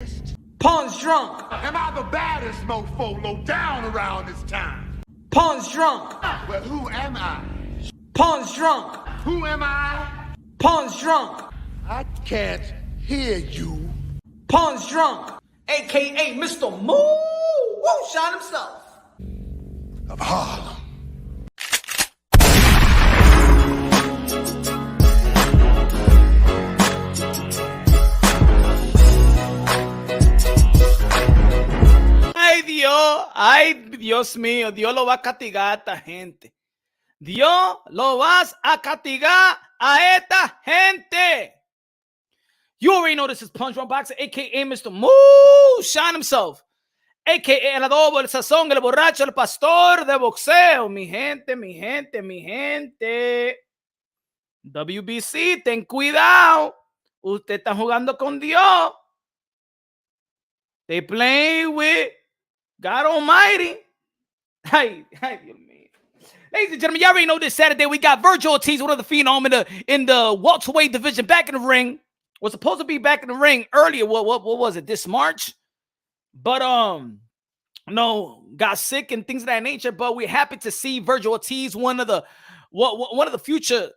baddest? Pawn's drunk. Am I the baddest mofo low down around this town? Pawn's drunk. Well, who am I? Pawn's drunk. Who am I? Pawn's drunk. I can't hear you. Pawn's drunk. AKA Mr. Moo Woo Shot himself. Of Harlem. Ay, Dios mío, Dios lo va a castigar a esta gente. Dios lo vas a castigar a esta gente. You already know this is Punch Drunk Boxer, a.k.a. Mr. Moo Shine himself, a.k.a. el adobo, el sazón, el borracho, el pastor de boxeo. Mi gente, mi gente, mi gente. WBC, ten cuidado. Usted está jugando con Dios. They playing with God Almighty. Hey, Dios mío. Ladies and gentlemen, you already know this Saturday we got Vergil Ortiz, one of the phenom in the welterweight division, back in the ring. Was supposed to be back in the ring earlier. What was it? This March, but no, got sick and things of that nature. But we're happy to see Vergil Ortiz, one of the future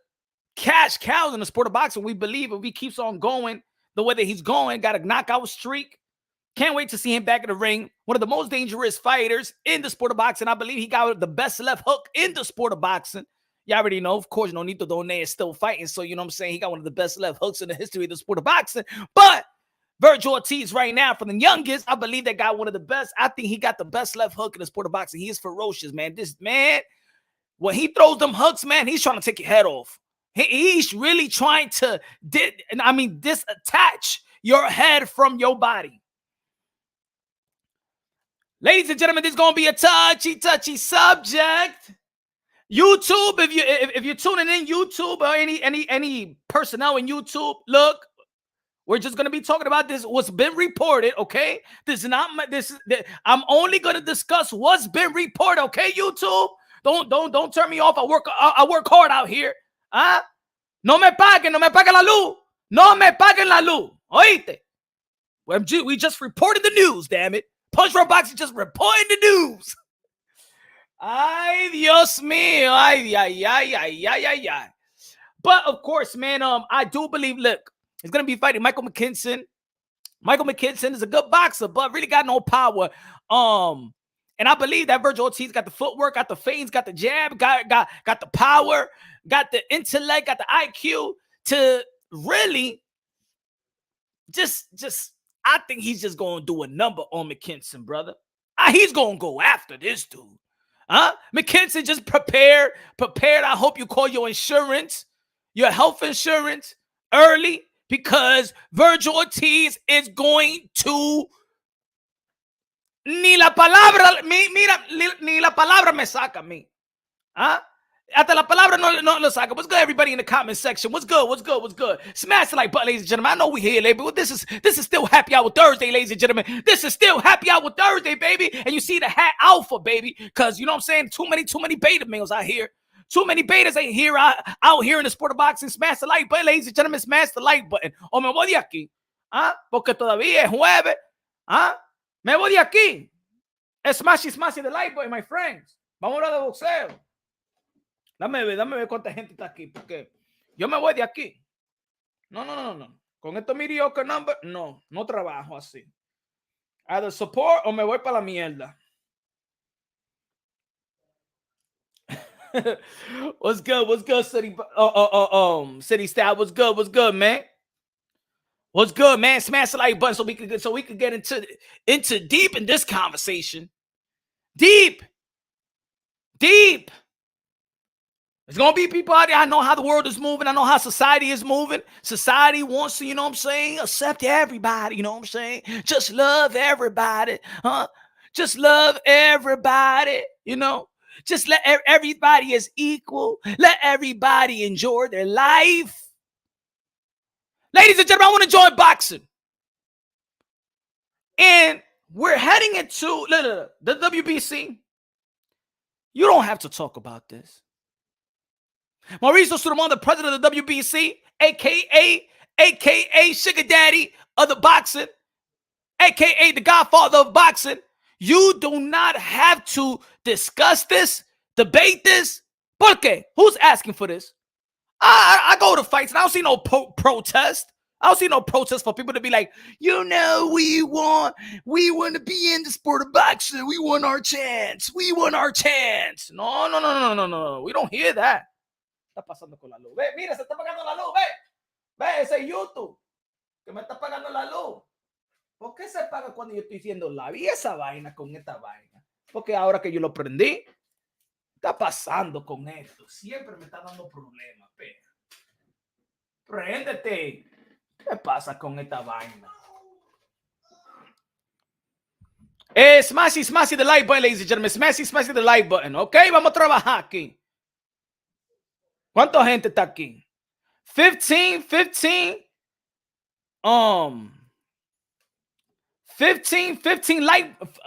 cash cows in the sport of boxing. We believe if he keeps on going the way that he's going, got a knockout streak. Can't wait to see him back in the ring. One of the most dangerous fighters in the sport of boxing. I believe he got the best left hook in the sport of boxing. You already know, of course, Nonito Doné is still fighting. So, you know what I'm saying? He got one of the best left hooks in the history of the sport of boxing. But Vergil Ortiz right now, from the youngest, I believe that got one of the best. I think he got the best left hook in the sport of boxing. He is ferocious, man. This man, when he throws them hooks, man, he's trying to take your head off. He's really trying to, disattach your head from your body. Ladies and gentlemen, this is going to be a touchy subject. YouTube, if you're tuning in YouTube or any personnel in YouTube, look, we're just going to be talking about this, what's been reported, okay? I'm only going to discuss what's been reported, okay, YouTube? Don't turn me off. I work hard out here. ¿Ah? No me paguen la luz. No me paguen la luz. Oíste? We just reported the news, damn it. Punch Drunk Boxing just reporting the news. Ay, Dios mío. Ay. But, of course, man, I do believe, look, he's going to be fighting Michael Mckinson. Michael Mckinson is a good boxer, but really got no power. And I believe that Vergil Ortiz got the footwork, got the feints, got the jab, got the power, got the intellect, got the IQ to really just I think he's just going to do a number on Mckinson, brother. He's going to go after this dude. Huh? Mckinson, just prepared. I hope you call your insurance, your health insurance early, because Vergil Ortiz is going to ni la palabra me saca a mí. Huh? Hasta la palabra no lo saca. What's good, everybody in the comment section? What's good? Smash the like button, ladies and gentlemen. I know we here, but this is still Happy Hour Thursday, ladies and gentlemen. This is still Happy Hour Thursday, baby. And you see the hat alpha, baby, because you know what I'm saying? Too many beta males out here. Too many betas ain't here out here in the sport of boxing. Smash the like button, ladies and gentlemen. Smash the like button. O me voy de aquí. ¿Ah? Porque todavía es jueves. ¿Ah? Me voy de aquí. Smash the like button, my friends. Vamos a hablar de boxeo. Dame ver cuánta gente está aquí, porque yo me voy de aquí. No. Con esto mediocre number, no trabajo así. Either support o me voy para la mierda. What's good, City? City Style. What's good, man? What's good, man? Smash the like button so we could get into deep in this conversation. Deep. There's going to be people out there. I know how the world is moving. I know how society is moving. Society wants to, you know what I'm saying, accept everybody, you know what I'm saying? Just love everybody, huh? Just love everybody, you know? Just let everybody is equal. Let everybody enjoy their life. Ladies and gentlemen, I want to join boxing. And we're heading into the WBC. You don't have to talk about this. Mauricio Suleiman, the president of the WBC, a.k.a. Sugar Daddy of the boxing, aka the godfather of boxing, you do not have to discuss this, debate this. ¿Por qué? Who's asking for this? I go to fights and I don't see no protest. I don't see no protest for people to be like, you know, we want to be in the sport of boxing. We want our chance. We want our chance. No, no, no, no, no, no. We don't hear that. Está pasando con la luz. Ve, mira, se está apagando la luz. Ve, ve, ese YouTube que me está apagando la luz. ¿Por qué se apaga cuando yo estoy diciendo live? Y esa vaina con esta vaina. Porque ahora que yo lo prendí, está pasando con esto. Siempre me está dando problemas. Préndete. ¿Qué pasa con esta vaina? Smashy the like button, ladies and gentlemen. Smashy the like button. Ok, vamos a trabajar aquí. ¿Cuánta gente está aquí? 15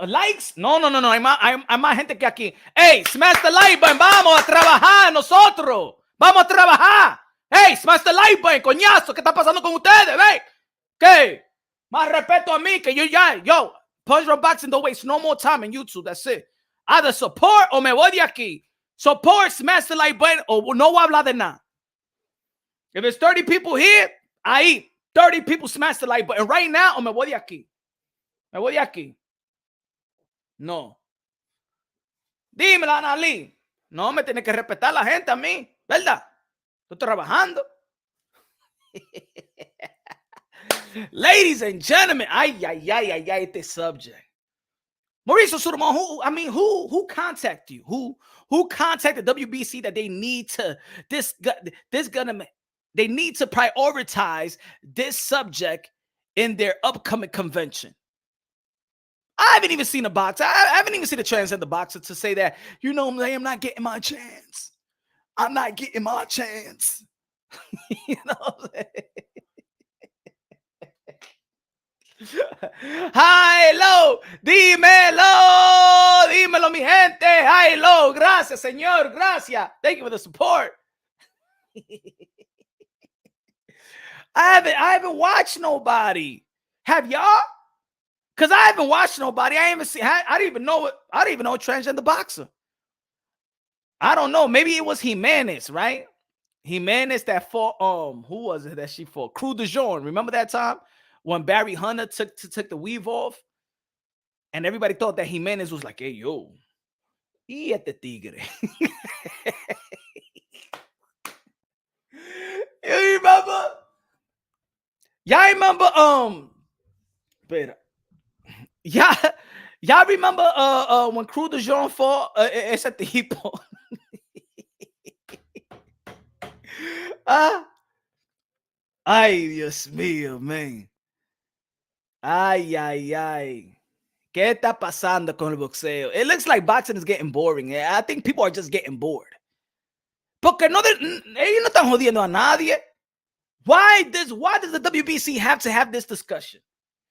likes. No. Hay más gente que aquí. Hey, smash the like button. Vamos a trabajar nosotros. Vamos a trabajar. Hey, smash the like button, coñazo. ¿Qué está pasando con ustedes? Ve. ¿Qué? Más respeto a mí que yo ya. Yo, Punch Drunk Boxing don't waste no more time in YouTube. That's it. Either support o me voy de aquí. Support, smash the like button o no voy a hablar de nada. If there's 30 people here, ahí, 30 people smash the like button right now o me voy de aquí. Me voy de aquí. No. Dímela, Analí. No, me tiene que respetar la gente a mí, ¿verdad? Estoy trabajando. Ladies and gentlemen, this subject. Mauricio Suleiman, who contacted you? Who contacted WBC that they need to they need to prioritize this subject in their upcoming convention? I haven't even seen a boxer. I haven't even seen a transgender boxer to say that, you know, I'm not getting my chance. I'm not getting my chance. You know what I'm saying? Hello, dímelo, mi gente. Hello, gracias, señor, gracias. Thank you for the support. I haven't watched nobody. Have y'all? Because I haven't watched nobody. I don't even know a transgender boxer. I don't know. Maybe it was Jimenez, right? Jimenez that fought, who was it that she fought? Cruz de Jean. Remember that time when Barry Hunter took the weave off? And everybody thought that Jimenez was like, hey, yo, y este tigre. You remember? Y'all remember, y'all remember when Cruz de Jean fought ese tipo? Ay, Dios mío, man. Ay. ¿Qué está pasando con el boxeo? It looks like boxing is getting boring. I think people are just getting bored. Porque no, ellos no están jodiendo a nadie. Why does the WBC have to have this discussion?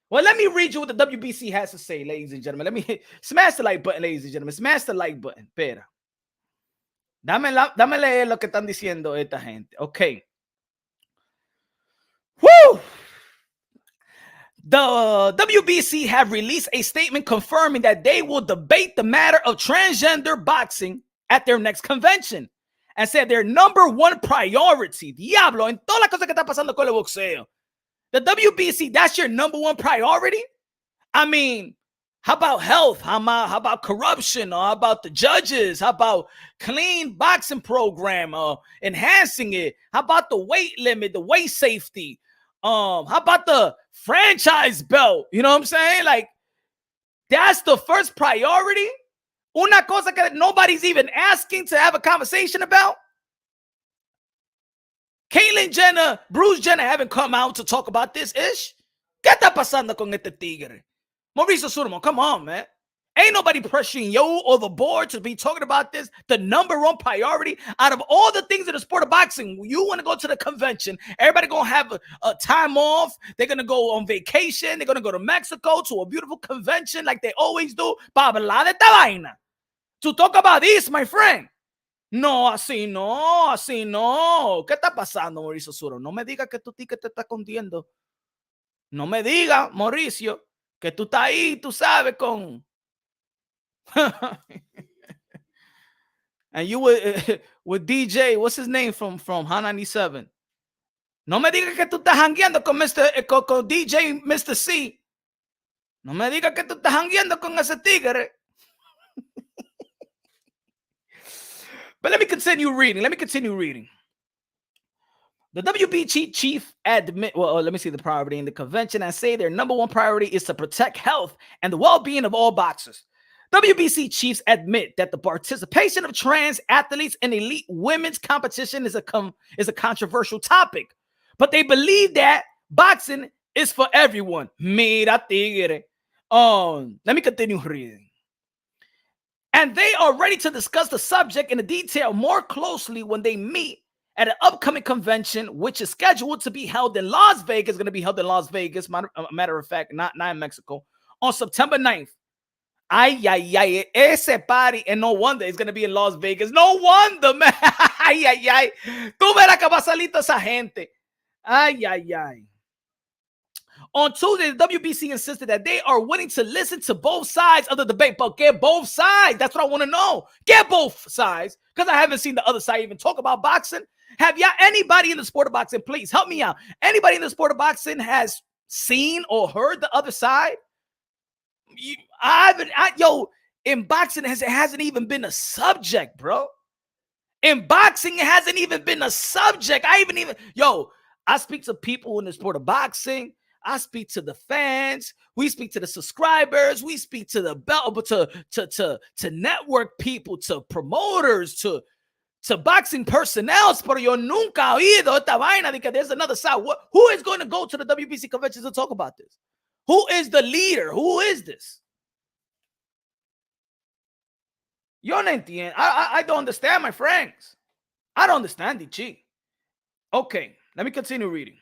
Well, let me read you what the WBC has to say, ladies and gentlemen. Let me smash the like button, ladies and gentlemen. Smash the like button. Espera. Dame leer lo que están diciendo esta gente. Okay. Woo! The WBC have released a statement confirming that they will debate the matter of transgender boxing at their next convention and said their number one priority, diablo, en todas las cosas que está pasando con el boxeo. The WBC, that's your number one priority? I mean, how about health? How about corruption? How about the judges? How about clean boxing program? Enhancing it? How about the weight limit, the weight safety? How about the franchise belt? You know what I'm saying? Like, that's the first priority? Una cosa que nobody's even asking to have a conversation about? Caitlyn Jenner, Bruce Jenner haven't come out to talk about this ish. ¿Qué está pasando con este tigre? Mauricio Suleiman, come on, man. Ain't nobody pressuring you or the board to be talking about this. The number one priority out of all the things in the sport of boxing, you want to go to the convention. Everybody going to have a time off. They're going to go on vacation. They're going to go to Mexico to a beautiful convention like they always do. Para hablar de esta vaina. To talk about this, my friend. No, así no. ¿Qué está pasando, Mauricio Suro? No me diga que tu ticket te está escondiendo. No me diga, Mauricio, Que tú estás ahí, tú sabes, con... And you with DJ, what's his name from Hot 97? No me digas que tú estás jangueando con DJ Mr. C. No me digas que tú estás jangueando con ese tigre. But let me continue reading. The WBC chief admit, let me see the priority in the convention and say their number one priority is to protect health and the well-being of all boxers. WBC chiefs admit that the participation of trans athletes in elite women's competition is a controversial topic, but they believe that boxing is for everyone. Mira tigre. Let me continue reading. And they are ready to discuss the subject in detail more closely when they meet at an upcoming convention, which is scheduled to be held in Las Vegas. Going to be held in Las Vegas, matter of fact, not in Mexico, on September 9th. Ay, ese party, and no wonder it's going to be in Las Vegas. No wonder, man. Ay. Tú verás que va a salir toda esa gente. Ay. On Tuesday, the WBC insisted that they are willing to listen to both sides of the debate. But get both sides. That's what I want to know. Get both sides. Because I haven't seen the other side even talk about boxing. Have y'all, anybody in the sport of boxing, please help me out. Anybody in the sport of boxing has seen or heard the other side? In boxing, it hasn't even been a subject, bro. In boxing, it hasn't even been a subject. I speak to people in the sport of boxing. I speak to the fans. We speak to the subscribers. We speak to the to network people, to promoters, to boxing personnel. Pero yo nunca oído esta vaina de que there's another side. Who is going to go to the WBC convention to talk about this? Who is the leader? Who is this? Yo no entiendo. I don't understand, my friends. I don't understand, DG. Okay, let me continue reading.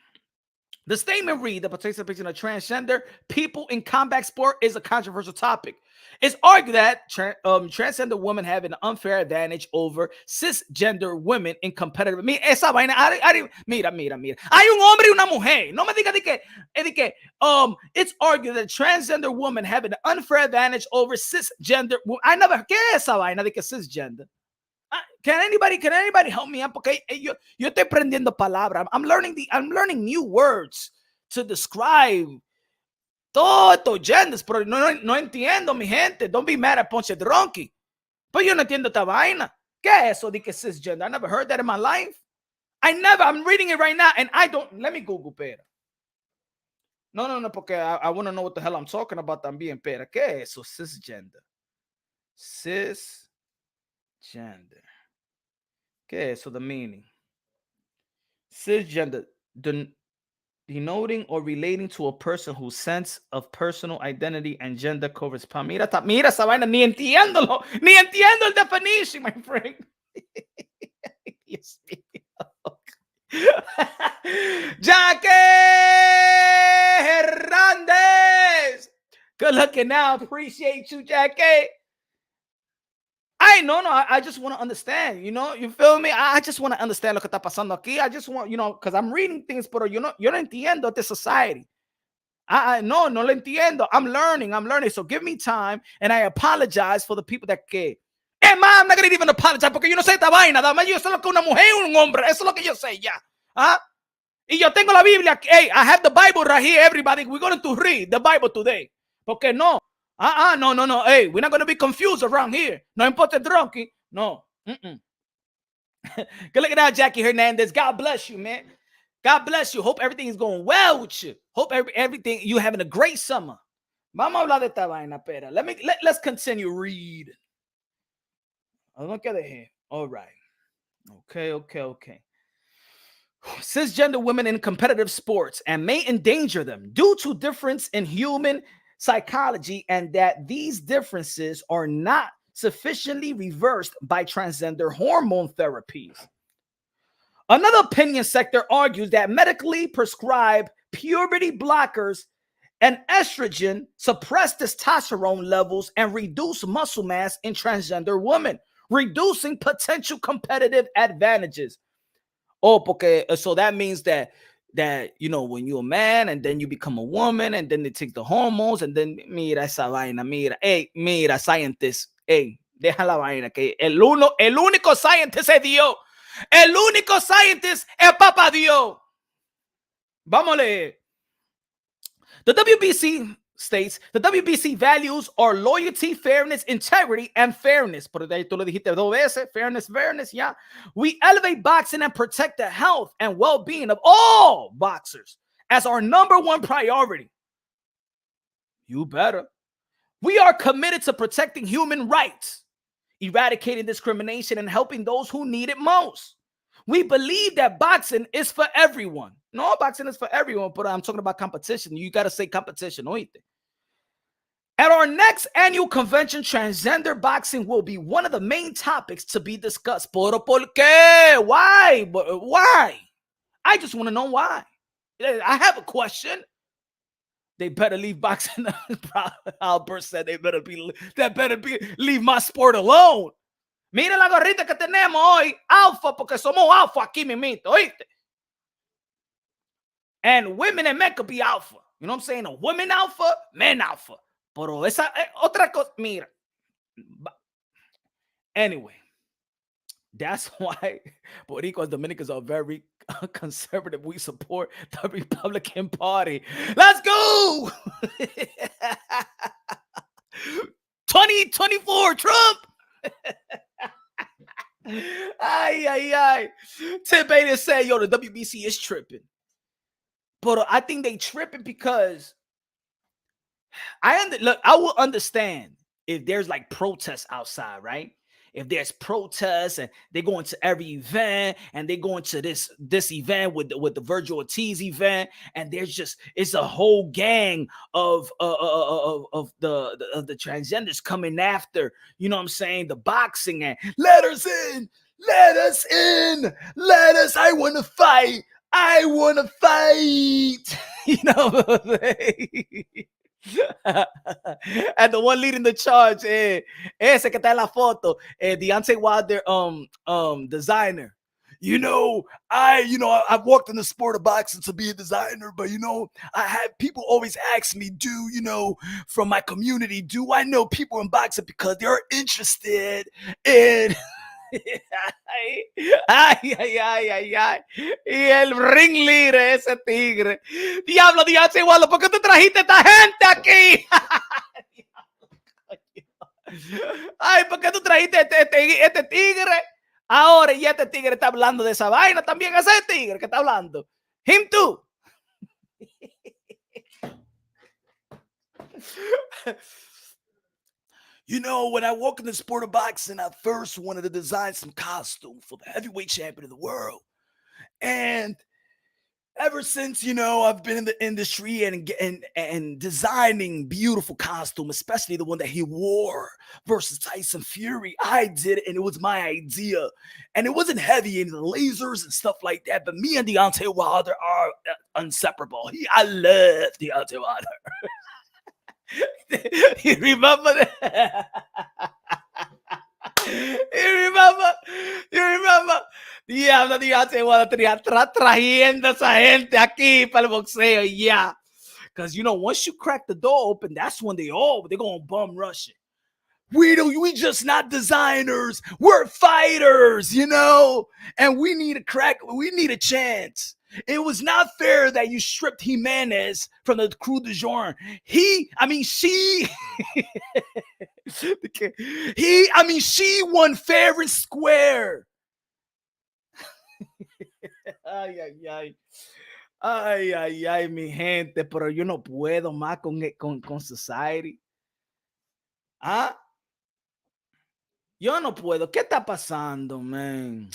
The statement reads, the participation of transgender people in combat sport is a controversial topic. It's argued that transgender women have an unfair advantage over cisgender women in competitive... Mira, esa vaina, mira. Hay un hombre y una mujer. No me diga de que it's argued that transgender women have an unfair advantage over cisgender... I never... ¿Qué es esa vaina de que cisgender? Can anybody help me out? Porque yo estoy aprendiendo palabras. I'm learning new words to describe todos estos genders, pero no entiendo, mi gente. Don't be mad at Ponche Drunky. Pero yo no entiendo esta vaina. ¿Qué es eso de que cisgender? I never heard that in my life. I'm reading it right now and I don't... Let me Google, pera. No, porque I want to know what the hell I'm talking about también, pera. ¿Qué es eso? Cisgender. Cisgender. Okay, so the meaning. Cisgender, denoting or relating to a person whose sense of personal identity and gender correspond. Mira esa vaina, ni entiendo el definition, my friend. Dios mío. Jackie Hernandez. Good looking now. Appreciate you, Jackie. I just want to understand, you feel me? I just want to understand lo que está pasando aquí. I just want, because I'm reading things, pero yo no entiendo this society. No lo entiendo. I'm learning. So give me time, and I apologize for the people that que. I'm not going to even apologize, porque yo no sé esta vaina. Yo sé lo que una mujer y un hombre. Eso es lo que yo sé, ya. Y yo tengo la Biblia. Hey, I have the Bible right here, everybody. We're going to read the Bible today. Porque no. No. Hey, we're not going to be confused around here. No importa drunky. No. Good looking out, Jackie Hernandez. God bless you, man. God bless you. Hope everything is going well with you. Hope everything, you having a great summer. Vamos a hablar de esta vaina, pera. Let's continue reading. Look at it. All right. Okay. Cisgender women in competitive sports and may endanger them due to difference in human psychology, and that these differences are not sufficiently reversed by transgender hormone therapies. Another opinion sector argues that medically prescribed puberty blockers and estrogen suppress testosterone levels and reduce muscle mass in transgender women, reducing potential competitive advantages. So that means that that, you know, when you're a man and then you become a woman and then they take the hormones and then, mira esa vaina, mira, hey, mira, scientist, hey, deja la vaina, que el único scientist es Dios. El único scientist es Papa Dios. Vamos a leer. The WBC states, the WBC values are loyalty, fairness, integrity, and fairness. Por ahí tú lo dijiste dos veces. Fairness, yeah. We elevate boxing and protect the health and well-being of all boxers as our #1 priority. You better. We are committed to protecting human rights, eradicating discrimination, and helping those who need it most. We believe that boxing is for everyone. No, boxing is for everyone, but I'm talking about competition. You got to say competition, oíste. At our next annual convention, transgender boxing will be one of the main topics to be discussed. ¿Por qué? Why? Why? I just want to know why. I have a question. They better leave boxing. Albert said they better leave my sport alone. Mira la gorrita que tenemos hoy, alfa, porque somos alfa aquí mimito, ¿oíste? And women and men could be alpha. You know what I'm saying? A woman alpha, men alpha. Pero esa otra cosa, mira. Anyway, that's why Boricuas Dominicans are very conservative. We support the Republican Party. Let's go! 2024 Trump! Ay. Tim Bader said, yo, the WBC is tripping. But I think they tripping because I will understand if there's like protests outside, right? If there's protests and they go into every event and they go into this event with the Vergil Ortiz event, and it's a whole gang of the transgenders coming after, you know what I'm saying, the boxing, and let us in, I want to fight, you know what I'm saying? And the one leading the charge, ese que está en la foto, Deontay Wilder, designer. I've worked in the sport of boxing to be a designer, but I had people always ask me, from my community, do I know people in boxing because they're interested in ay. Y el ringleader, ese tigre. Diablo, Deontay Wilder, ¿por qué tú trajiste esta gente aquí? Ay, ¿por qué tú trajiste este tigre? Ahora ya este tigre está hablando de esa vaina también. Ese tigre que está hablando. Him too. When I walk in the sport of boxing, I first wanted to design some costume for the heavyweight champion of the world. And ever since, I've been in the industry and designing beautiful costume, especially the one that he wore versus Tyson Fury. I did it, and it was my idea. And it wasn't heavy, and the lasers and stuff like that. But me and Deontay Wilder are inseparable. I love Deontay Wilder. You remember that? You remember? Diablo, Deontay Wilder trayendo esa gente aquí para el boxeo, yeah. Because, once you crack the door open, that's when they're going to bum rush it. We just not designers. We're fighters, and we need a chance. It was not fair that you stripped Jimenez from the Crew de Jour. She won fair and square. Ay, mi gente, pero yo no puedo más con society. ¿Ah? Yo no puedo. ¿Qué está pasando, man?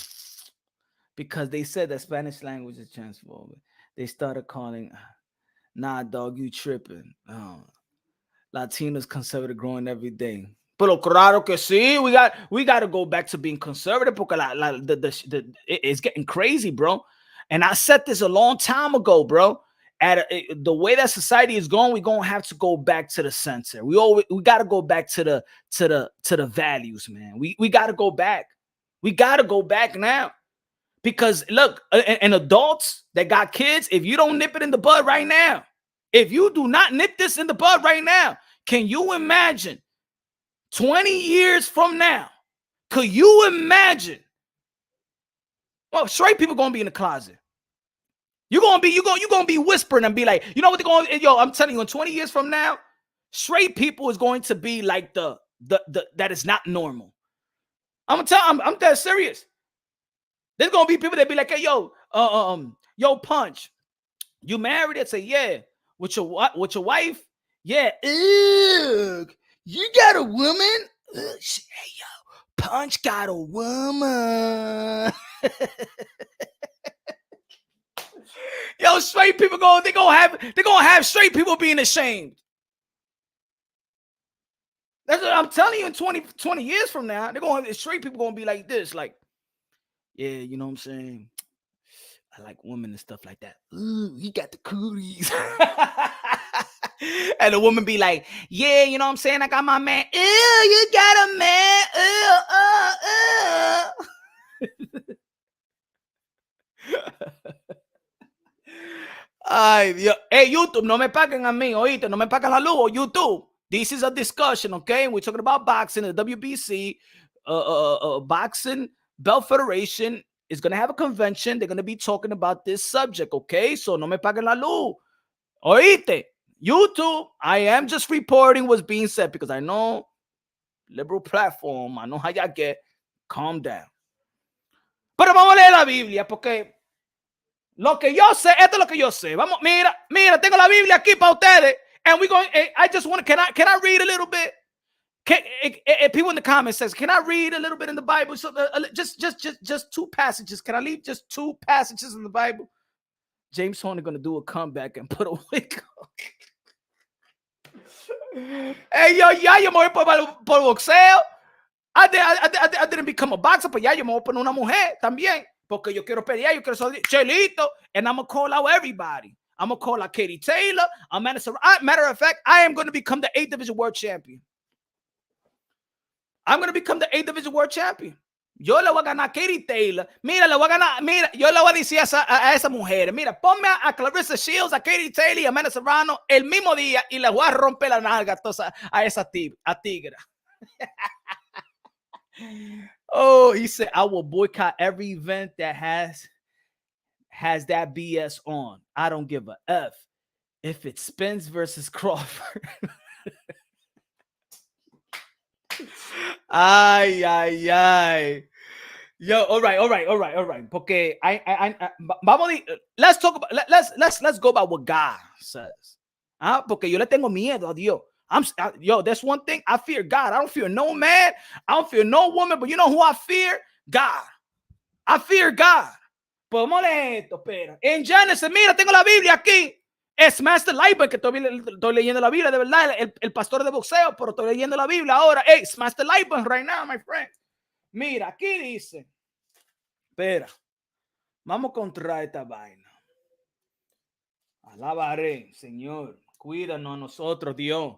Because they said the Spanish language is transphobic. They started calling, nah, dog, you tripping. Latinos conservative growing every day. Pero claro que sí, we got to go back to being conservative porque it's getting crazy, bro. And I said this a long time ago, bro. The way that society is going, we're gonna have to go back to the center. We got to go back to the values, man. We got to go back. We got to go back now. Because look, and adults that got kids, if you don't nip it in the bud right now, if you do not nip this in the bud right now, can you imagine 20 years from now? Could you imagine? Well, straight people gonna be in the closet. You're gonna be whispering and be like, you know what they're going, yo, I'm telling you, in 20 years from now, straight people is going to be like the that is not normal. I'm dead serious. There's gonna be people that be like, hey, yo, Punch, you married? I'd say, yeah. With your wife? Yeah. Ugh, you got a woman? Ugh, hey, yo, Punch got a woman. Yo, straight people they're gonna have straight people being ashamed. That's what I'm telling you. In 20 years from now, straight people gonna be like this, like, yeah, you know what I'm saying? I like women and stuff like that. Ooh, you got the cooties. And the woman be like, yeah, you know what I'm saying? I got my man. Ew, you got a man. Ay, Dios. Hey, YouTube, no me paguen a mí, oíste, no me paguen la luz, YouTube. This is a discussion, okay? We're talking about boxing. The WBC Boxing Belt Federation is going to have a convention. They're going to be talking about this subject, okay? So no me paguen la luz. Oíste, YouTube, I am just reporting what's being said because I know liberal platform, I know how y'all get. Calm down. Pero vamos a leer la Biblia porque lo que yo sé, esto es lo que yo sé. Vamos, mira, tengo la Biblia aquí para ustedes. And we're going, I just want to, can I read a little bit? People in the comments says, can I read a little bit in the Bible? So just two passages. Can I leave just two passages in the Bible? James Horner going to do a comeback and put a wig on. Hey, yo me voy por boxeo. I didn't become a boxer, but ya yo me voy a poner una mujer también. Porque yo quiero pelear, yo quiero salir chelito, and I'm going to call out everybody. I'm going to call out Katie Taylor. Matter of fact, I am going to become the 8th Division World Champion. I'm going to become the 8th Division World Champion. Yo le voy a ganar a Katie Taylor. Mira, le voy a ganar. Mira, yo le voy a decir a esa mujer. Mira, ponme a Clarissa Shields, a Katie Taylor y a Amanda Serrano el mismo día y le voy a romper la nalga a esa tigra. Oh, he said, I will boycott every event that has that BS on. I don't give a F if it's Spence versus Crawford. Ay. Yo, all right. Porque let's talk about let's go about what God says. Porque yo le tengo miedo a Dios. That's one thing. I fear God. I don't fear no man. I don't fear no woman. But you know who I fear? God. I fear God. Pues molesto, pero. En Genesis, mira, tengo la Biblia aquí. Es Master Lightman, que estoy leyendo la Biblia, de verdad. El pastor de boxeo, pero estoy leyendo la Biblia ahora. Hey, it's Master Lightman right now, my friend. Mira, aquí dice. Espera. Vamos contra esta vaina. Alabaré, Señor. Cuídanos a nosotros, Dios.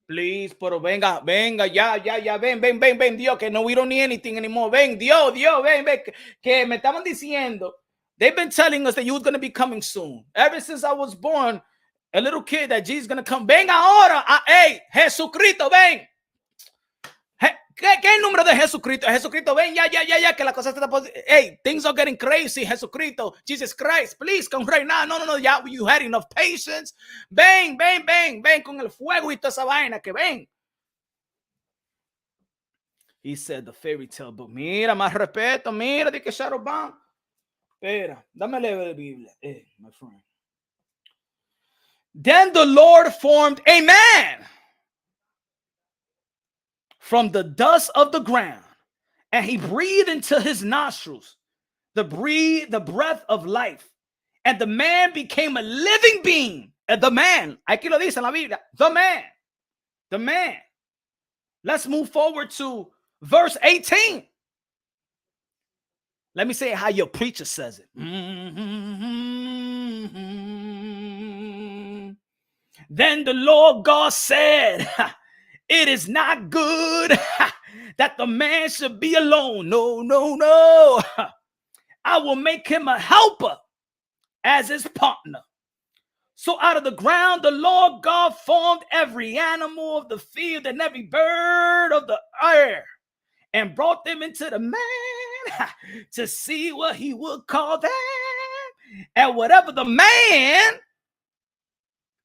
Please, pero venga, ya, ven, Dios, que no, we don't need anything anymore. Ven, Dios, ven, que me estaban diciendo, they've been telling us that you was going to be coming soon. Ever since I was born, a little kid, that Jesus is going to come. Ven ahora, hey, Jesucristo, ven. ¿Qué es el número de Jesucristo? Jesucristo, ven, ya, que la cosa está... Hey, things are getting crazy. Jesucristo, Jesus Christ, please come right now. No, ya, you had enough patience. Ven con el fuego y toda esa vaina, que ven. He said the fairy tale book. Mira, más respeto, mira, de que Shadow. Espera, dame leer la Biblia. My friend. Then the Lord formed a man from the dust of the ground, and he breathed into his nostrils the breath of life, and the man became a living being. The man, aquí lo dice en la Biblia, the man. Let's move forward to verse 18. Let me say how your preacher says it. Then the Lord God said, it is not good that the man should be alone. No. I will make him a helper as his partner. So out of the ground, the Lord God formed every animal of the field and every bird of the air and brought them into the man to see what he would call them. And whatever the man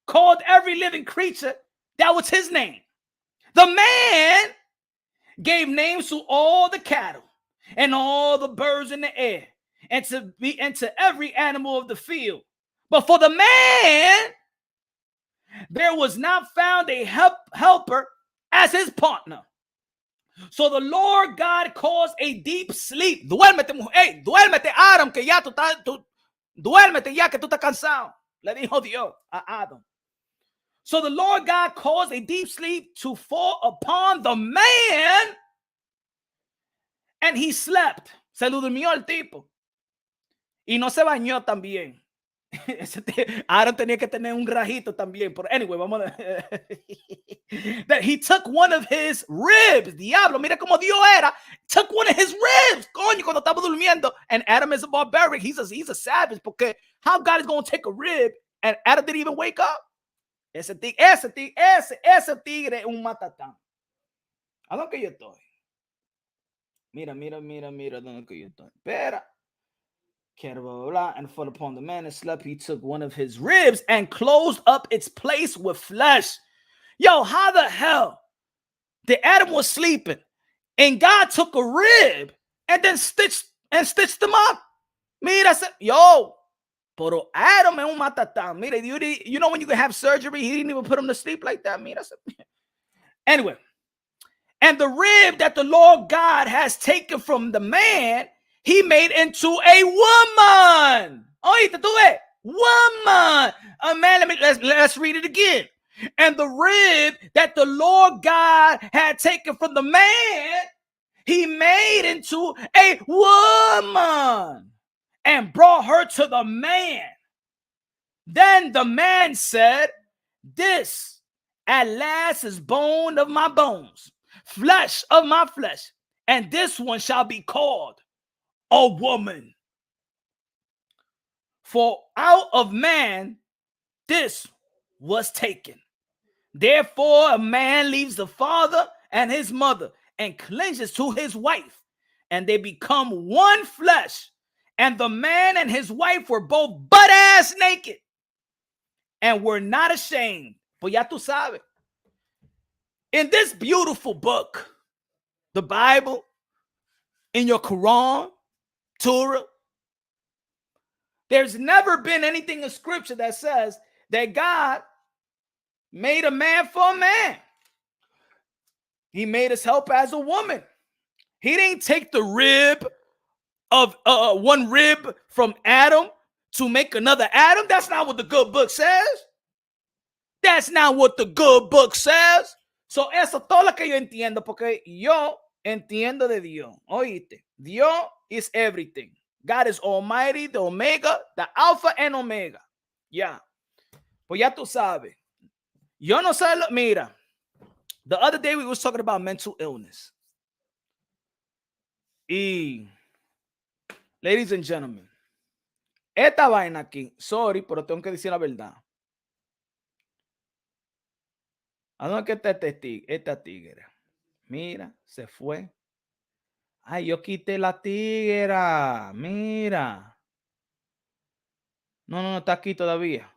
called every living creature, that was his name. The man gave names to all the cattle and all the birds in the air and to every animal of the field. But for the man, there was not found a helper as his partner. So the Lord God caused a deep sleep. Duérmete, mujer. Hey, duérmete, Adam, que ya duérmete ya que tú estás cansado. Le dijo Dios a Adam. So the Lord God caused a deep sleep to fall upon the man, and he slept. Se lo durmió el tipo. Y no se bañó también. Aaron tenía que tener un rajito también. But anyway, vamos a... that he took one of his ribs. Diablo, mira como Dios era. Took one of his ribs. Coño, cuando estaba durmiendo. And Adam is a barbaric. He's a savage. Porque how God is going to take a rib and Adam didn't even wake up? Ese tigre es un matatán. ¿A dónde que yo estoy? Mira, ¿dónde que yo estoy? Espera. And fell upon the man and slept. He took one of his ribs and closed up its place with flesh. Yo, how the hell did Adam was sleeping and God took a rib and then stitched them up? Mira, yo, pero Adam es un matatán. Mira, you know when you can have surgery, he didn't even put him to sleep like that. Mira. Anyway, and the rib that the Lord God has taken from the man, he made into a woman. Oíste, tú ves? Woman. Man, let's read it again. And the rib that the Lord God had taken from the man, he made into a woman and brought her to the man. Then the man said, this at last is bone of my bones, flesh of my flesh, and this one shall be called a woman. For out of man this was taken. Therefore a man leaves the father and his mother and clinges to his wife, and they become one flesh. And the man and his wife were both butt-ass naked and were not ashamed. Pues ya tú sabes. In this beautiful book, the Bible, in your Quran, Torah, there's never been anything in scripture that says that God made a man for a man. He made us help as a woman. He didn't take the rib of one rib from Adam to make another Adam. That's not what the good book says. That's not what the good book says. So eso todo lo que yo entiendo, porque yo entiendo de Dios. Oíste, Dios is everything. God is Almighty, the Omega, the Alpha and Omega. Yeah. Pues ya tú sabes. Yo no sé, mira. The other day we was talking about mental illness. Y, ladies and gentlemen, esta vaina aquí, sorry, pero tengo que decir la verdad. ¿A dónde está esta tigre? Mira, se fue. Ay, yo quité la tigra. Mira. No, está aquí todavía.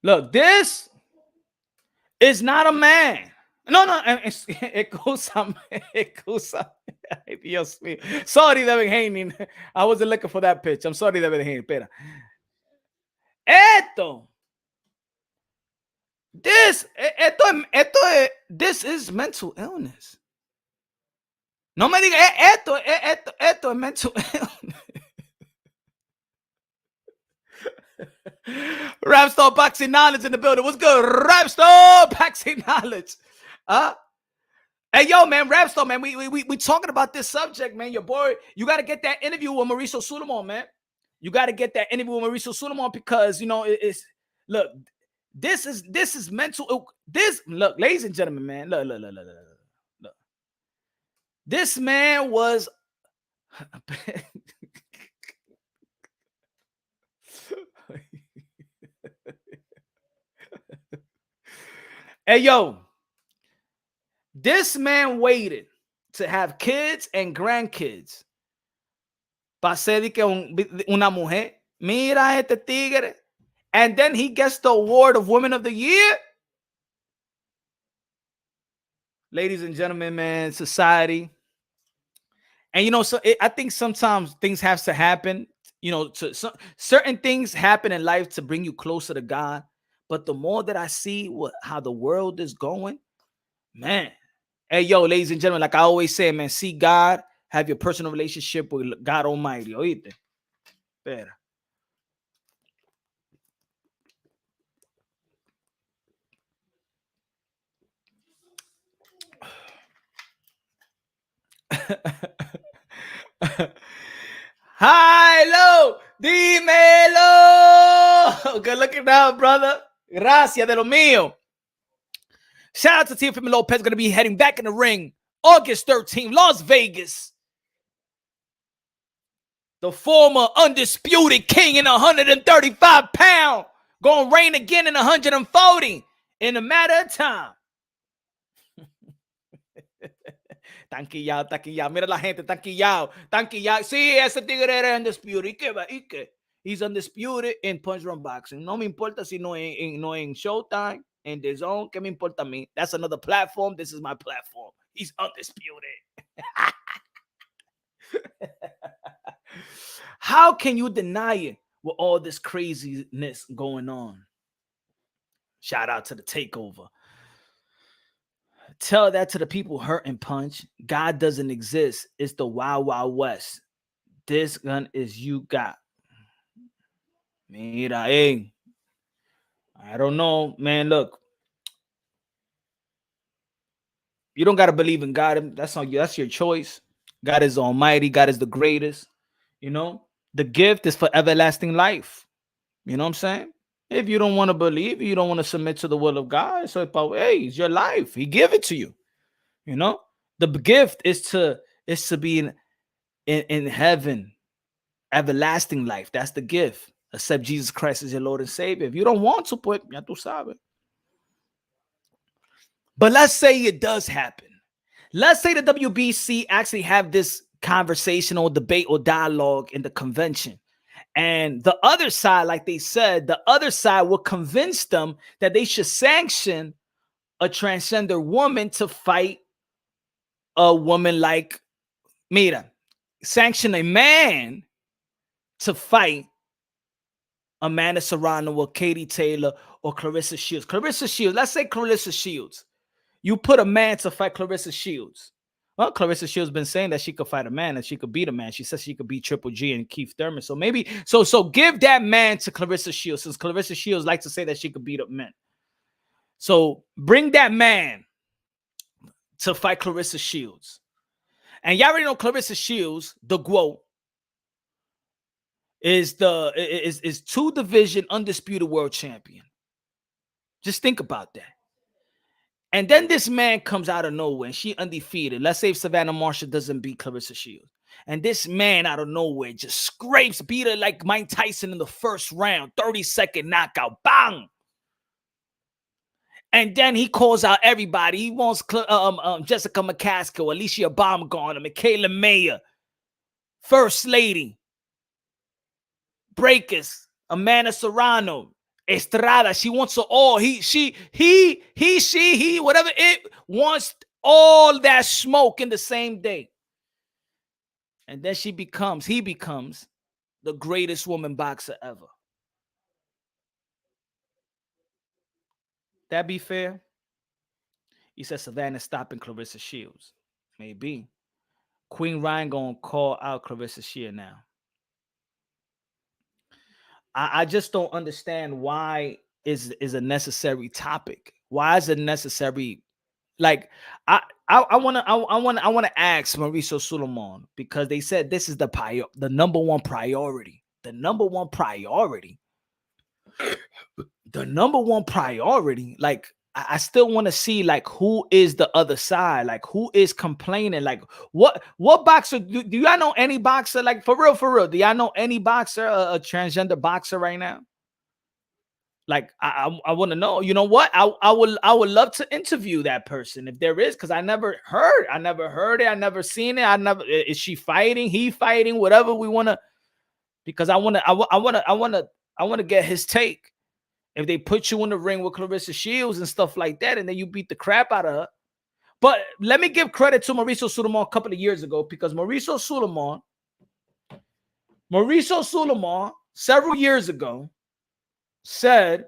Look, this is not a man. No, excusa. Ay, Dios mío. Sorry, David Haney. I wasn't looking for that pitch. I'm sorry, David Haney. Espera. This is mental illness. No me diga, esto es mental illness. Rapstar Boxing Knowledge in the building. What's good? Rapstar Boxing Knowledge. Hey, yo, man, Rapstar, man, we talking about this subject, man. Your boy, you got to get that interview with Mauricio Sulaiman, man. You got to get that interview with Mauricio Sulaiman because, you know, look, this is mental. Look, ladies and gentlemen, man, look. This man was Hey, yo, this man waited to have kids and grandkids para ser que una mujer. Mira este tigre. And then he gets the award of Woman of the Year. Ladies and gentlemen, man, society. And you know, so I think sometimes things have to happen. You know, certain things happen in life to bring you closer to God. But the more that I see how the world is going, man. Hey, yo, ladies and gentlemen, like I always say, man, see God, have your personal relationship with God Almighty. Oíste. Espera. Hi, lo, dímelo. Good looking out, brother. Gracias de lo mío. Shout out to Teofimo Lopez, going to be heading back in the ring August 13th, Las Vegas. The former undisputed king in 135 pounds, going to reign again in 140 in a matter of time. Tanquillao. Mira la gente, tanquillao. Sí, ese tigre era undisputed. ¿Y qué? He's undisputed in punch run boxing. No me importa si no en Showtime, en The Zone. ¿Qué me importa a mí? That's another platform. This is my platform. He's undisputed. How can you deny it with all this craziness going on? Shout out to the takeover. Tell that to the people hurt and punch. God doesn't exist. It's the Wild Wild West. This gun is you got. Mira, hey. I don't know, man. Look. You don't got to believe in God. That's on you. That's your choice. God is almighty. God is the greatest. You know, the gift is for everlasting life. You know what I'm saying? If you don't want to believe, you don't want to submit to the will of God. So, hey, it's your life. He give it to you. You know, the gift is to be in heaven, everlasting life. That's the gift. Accept Jesus Christ as your Lord and Savior. If you don't want to, pues, ya tú sabes. But let's say it does happen. Let's say the WBC actually have this conversation or debate or dialogue in the convention. And the other side, like they said, the other side will convince them that they should sanction a transgender woman to fight a woman like, mira, sanction a man to fight Amanda Serrano or Katie Taylor or Clarissa Shields. Clarissa Shields, let's say Clarissa Shields. You put a man to fight Clarissa Shields. Well, Clarissa Shields been saying that she could fight a man and she could beat a man. She says she could beat Triple G and Keith Thurman. So maybe, so give that man to Clarissa Shields, since Clarissa Shields likes to say that she could beat up men. So bring that man to fight Clarissa Shields. And y'all already know Clarissa Shields, the GWO, is is 2-division undisputed world champion. Just think about that. And then this man comes out of nowhere and she undefeated. Let's say if Savannah Marshall doesn't beat Clarissa Shields. And this man out of nowhere just scrapes, beat her like Mike Tyson in the first round, 30-second knockout, bang. And then he calls out everybody. He wants Jessica McCaskill, Alicia Baumgartner, Michaela Mayer, First Lady, Breakers, Amanda Serrano, Estrada. She wants it all. He, whatever it wants, all that smoke in the same day. And then he becomes the greatest woman boxer ever. That be fair? He said Savannah stopping Clarissa Shields. Maybe. Queen Ryan gonna call out Clarissa Shields now. I just don't understand why is a necessary topic. Why is it necessary? Like I wanna ask Mauricio Suleiman, because they said this is the number one priority. The number one priority. Like I still want to see like who is the other side, like who is complaining, like what boxer do y'all know any boxer, like for real? Do y'all know any boxer, a transgender boxer right now? Like I want to know. You know what? I would love to interview that person if there is, because I never heard it. I never seen it. Is she fighting? He fighting? Whatever we want to, because I want to get his take. If they put you in the ring with Clarissa Shields and stuff like that, and then you beat the crap out of her. But let me give credit to Mauricio Sulaiman a couple of years ago, because Mauricio Sulaiman several years ago said,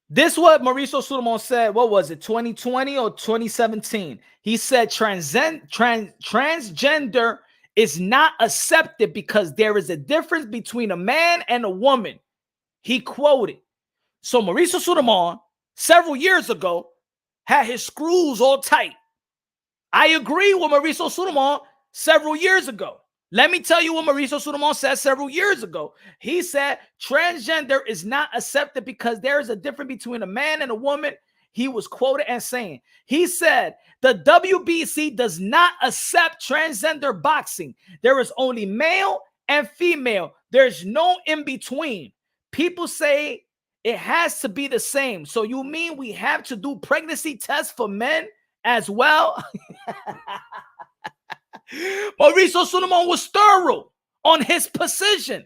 this what Mauricio Sulaiman said, what was it, 2020 or 2017? He said transgender is not accepted because there is a difference between a man and a woman. He quoted. So Mauricio Sulaiman several years ago had his screws all tight. I agree with Mauricio Sulaiman several years ago. Let me tell you what Mauricio Sulaiman said several years ago. He said transgender is not accepted because there is a difference between a man and a woman. He was quoted as saying, he said, the WBC does not accept transgender boxing. There is only male and female. There's no in between. People say it has to be the same. So you mean we have to do pregnancy tests for men as well? Mauricio Sulaiman was thorough on his position.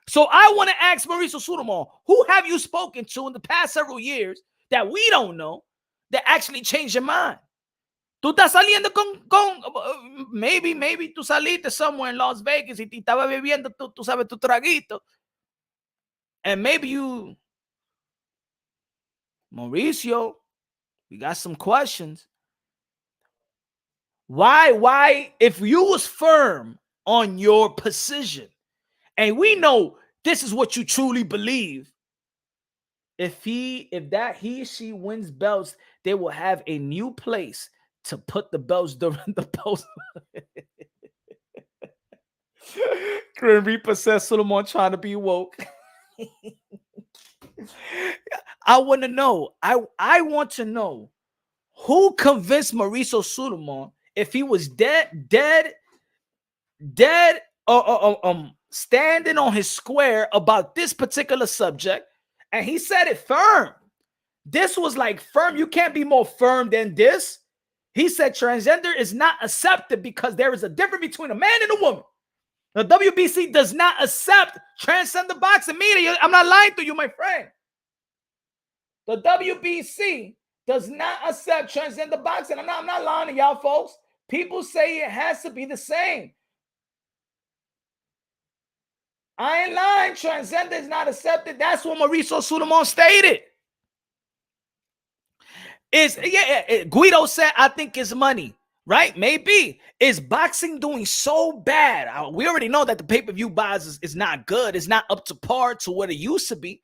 So I want to ask Mauricio Sulaiman, who have you spoken to in the past several years that we don't know that actually changed your mind? Tú estás saliendo maybe tú saliste somewhere in Las Vegas y te estaba bebiendo tú sabes, tu traguito. And maybe you, Mauricio, we got some questions. Why, if you was firm on your position, and we know this is what you truly believe, if she wins belts, they will have a new place to put the belts during the post. Grim Reaper says Sulaiman trying to be woke. I want to know. I want to know who convinced Mauricio Sulaiman, if he was dead, standing on his square about this particular subject, and he said it firm. This was like firm. You can't be more firm than this. He said transgender is not accepted because there is a difference between a man and a woman. The WBC does not accept transgender boxing. Media, I'm not lying to you, my friend. The WBC does not accept transgender boxing. I'm not lying to y'all, folks. People say it has to be the same. I ain't lying. Transgender is not accepted. That's what Mauricio Sulaiman stated. Guido said, I think it's money, right? Maybe. Is boxing doing so bad? We already know that the pay-per-view buys is not good. It's not up to par to what it used to be.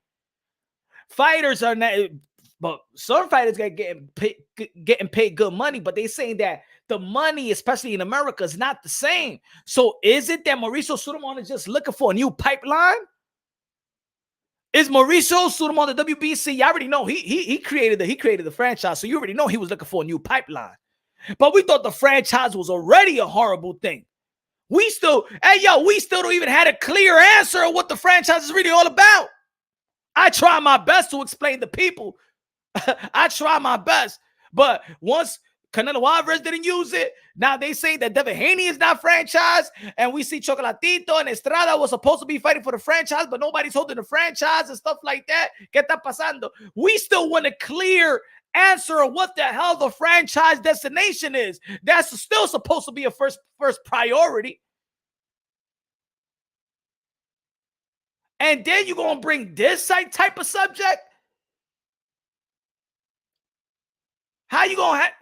Fighters are not, but some fighters getting paid good money, but they saying that the money, especially in America, is not the same. So is it that Mauricio Sulaiman is just looking for a new pipeline? Is Mauricio Sulaiman the WBC? You already know he created the franchise, so you already know he was looking for a new pipeline. But we thought the franchise was already a horrible thing. We still don't even have a clear answer of what the franchise is really all about. I try my best to explain to people. I try my best. But once Canelo Alvarez didn't use it, now they say that Devin Haney is not franchised, and we see Chocolatito and Estrada was supposed to be fighting for the franchise, but nobody's holding the franchise and stuff like that. ¿Qué está pasando? We still want a clear answer of what the hell the franchise destination is. That's still supposed to be a first priority. And then you're going to bring this type of subject? How you going to have...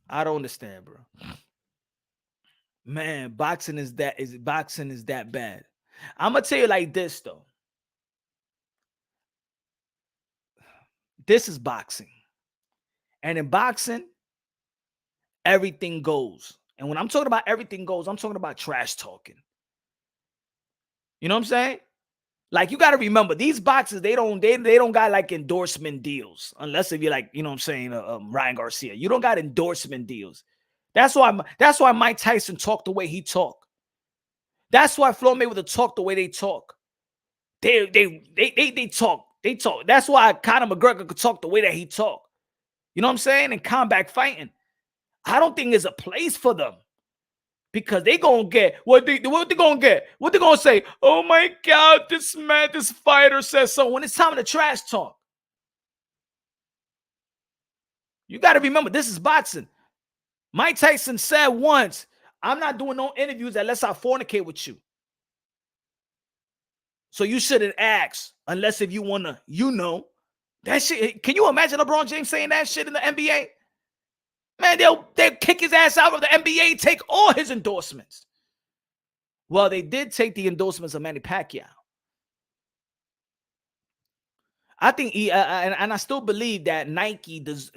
I don't understand, bro. Man, boxing is that bad. I'm going to tell you like this, though. This is boxing. And in boxing, everything goes. And when I'm talking about everything goes, I'm talking about trash talking. You know what I'm saying? Like, you got to remember, these boxers, they don't got like endorsement deals. Unless if you're like, you know what I'm saying, Ryan Garcia. You don't got endorsement deals. That's why Mike Tyson talked the way he talked. That's why Floyd Mayweather talk the way they talk. They talk. They talk. That's why Conor McGregor could talk the way that he talk. You know what I'm saying? And combat fighting. I don't think there's a place for them. Because they gonna get what they gonna get. What they gonna say? Oh my God, this fighter says so. When it's time to trash talk, you got to remember this is boxing. Mike Tyson said once, "I'm not doing no interviews unless I fornicate with you." So you shouldn't ask unless if you wanna, that shit. Can you imagine LeBron James saying that shit in the NBA? Man, they'll kick his ass out of the NBA, take all his endorsements. Well, they did take the endorsements of Manny Pacquiao. I think and I still believe that Nike deserves.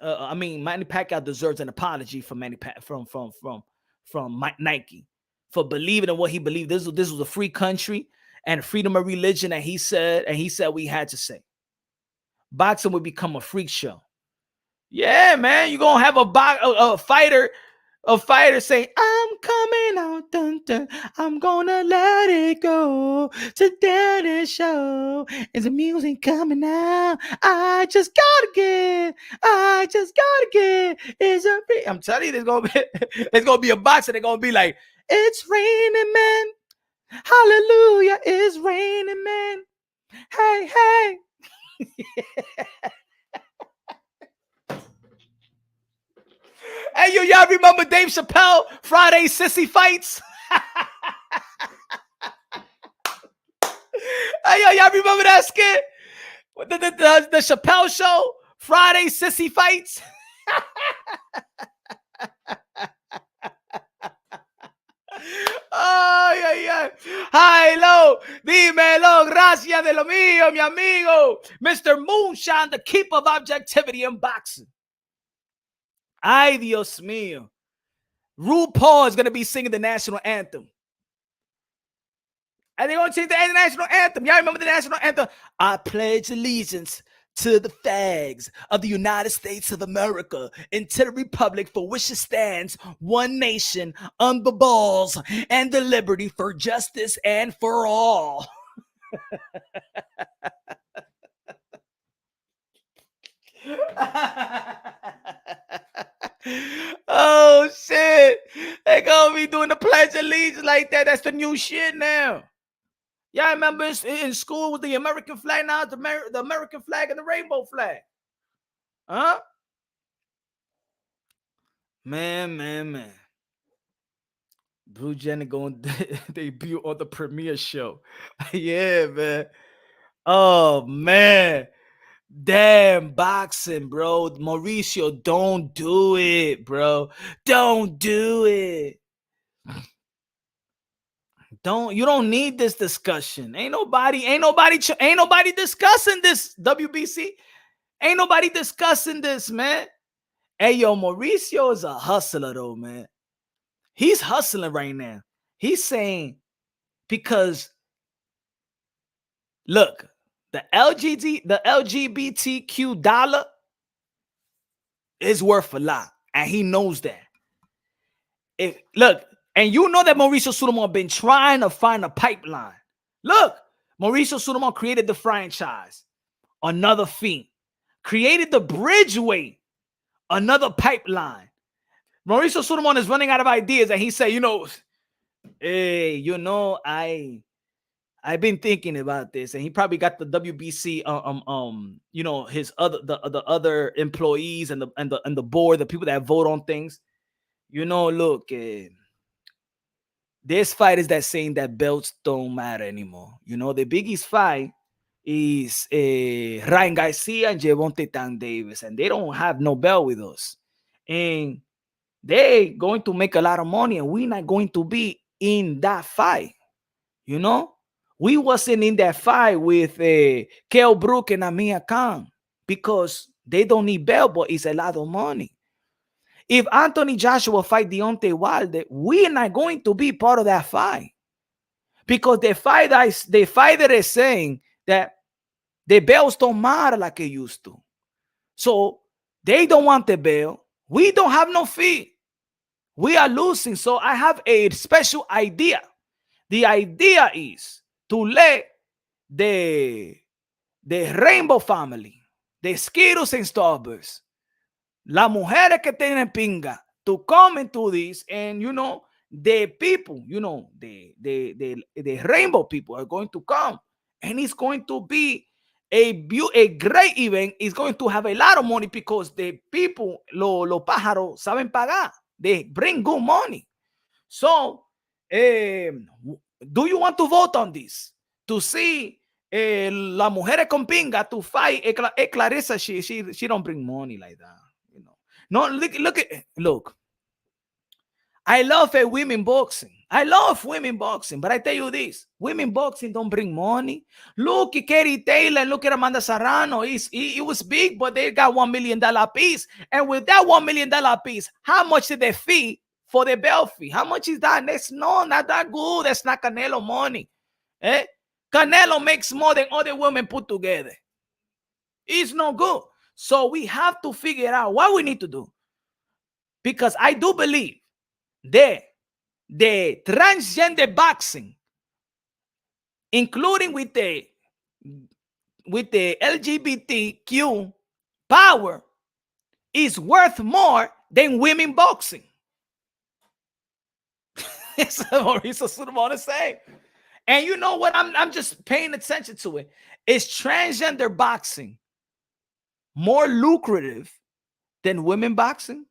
Manny Pacquiao deserves an apology from Nike for believing in what he believed. This was a free country and freedom of religion, and he said we had to say. Boxing would become a freak show. Yeah, man, you're gonna have a fighter saying, "I'm coming out, dun, dun. I'm gonna let it go. Today the show is the music coming out. I just gotta get. I'm telling you, there's gonna be a boxer. They're gonna be like, it's raining, man. Hallelujah, it's raining, man. Hey, hey." Hey, y'all remember Dave Chappelle Friday Sissy Fights? Hey, y'all remember that skit? The Chappelle Show Friday Sissy Fights? Ay, ay, ay. Hi-lo, dímelo, gracias de lo mío, mi amigo. Mr. Moonshine, the keeper of objectivity in boxing. Ay, Dios mío. RuPaul is going to be singing the national anthem. And they're going to change the national anthem. Y'all remember the national anthem? I pledge allegiance to the flags of the United States of America and to the republic for which it stands, one nation, under balls, and the liberty for justice and for all. Oh shit, they gonna be doing the pledge of allegiance like that. That's the new shit now. Yeah, I remember in school with the American flag. Now it's the American flag and the rainbow flag. Huh? Man. Blue Jenny going to debut on the premiere show. Yeah, man. Oh man. Damn, boxing, bro. Mauricio, don't do it, bro. Don't do it. You don't need this discussion. Ain't nobody discussing this, WBC. Ain't nobody discussing this, man. Hey, yo, Mauricio is a hustler, though, man. He's hustling right now. He's saying, because look, the LGBTQ dollar is worth a lot, and he knows that. Look, and you know that Mauricio Sulaiman been trying to find a pipeline. Look, Mauricio Sulaiman created the franchise, another feat. Created the Bridgeway, another pipeline. Mauricio Sulaiman is running out of ideas, and he said, hey, I've been thinking about this, and he probably got the WBC, his the other employees and the board, the people that vote on things. Look, there's fighters that saying that belts don't matter anymore. The biggest fight is Ryan Garcia and Gervonta Tank Davis, and they don't have no belt with us, and they going to make a lot of money, and we're not going to be in that fight. We wasn't in that fight with Kell Brook and Amir Khan because they don't need belt, but it's a lot of money. If Anthony Joshua fight Deontay Wilder, we're not going to be part of that fight because the fighter is saying that the belts don't matter like it used to. So they don't want the belt. We don't have no fee. We are losing. So I have a special idea. The idea is to let the Rainbow family, the Skittles and Starburst, las mujeres que tienen pinga, to come into this, and the people, the Rainbow people are going to come, and it's going to be a great event. It's going to have a lot of money because the people, los pájaros, saben pagar. They bring good money. So, do you want to vote on this? To see la mujeres con pinga to fight? Clarissa, she don't bring money like that. No, look. I love women boxing. I love women boxing, but I tell you this: women boxing don't bring money. Look at Katie Taylor and look at Amanda Serrano. It was big, but they got $1 million piece. And with that $1 million piece, how much did they fee for their belt fee? How much is that? That's not that good. That's not Canelo money. Canelo makes more than other women put together. It's no good. So we have to figure out what we need to do. Because I do believe the transgender boxing, including with the LGBTQ power, is worth more than women boxing. It's what I want to say. And you know what? I'm just paying attention to it. Is transgender boxing more lucrative than women boxing?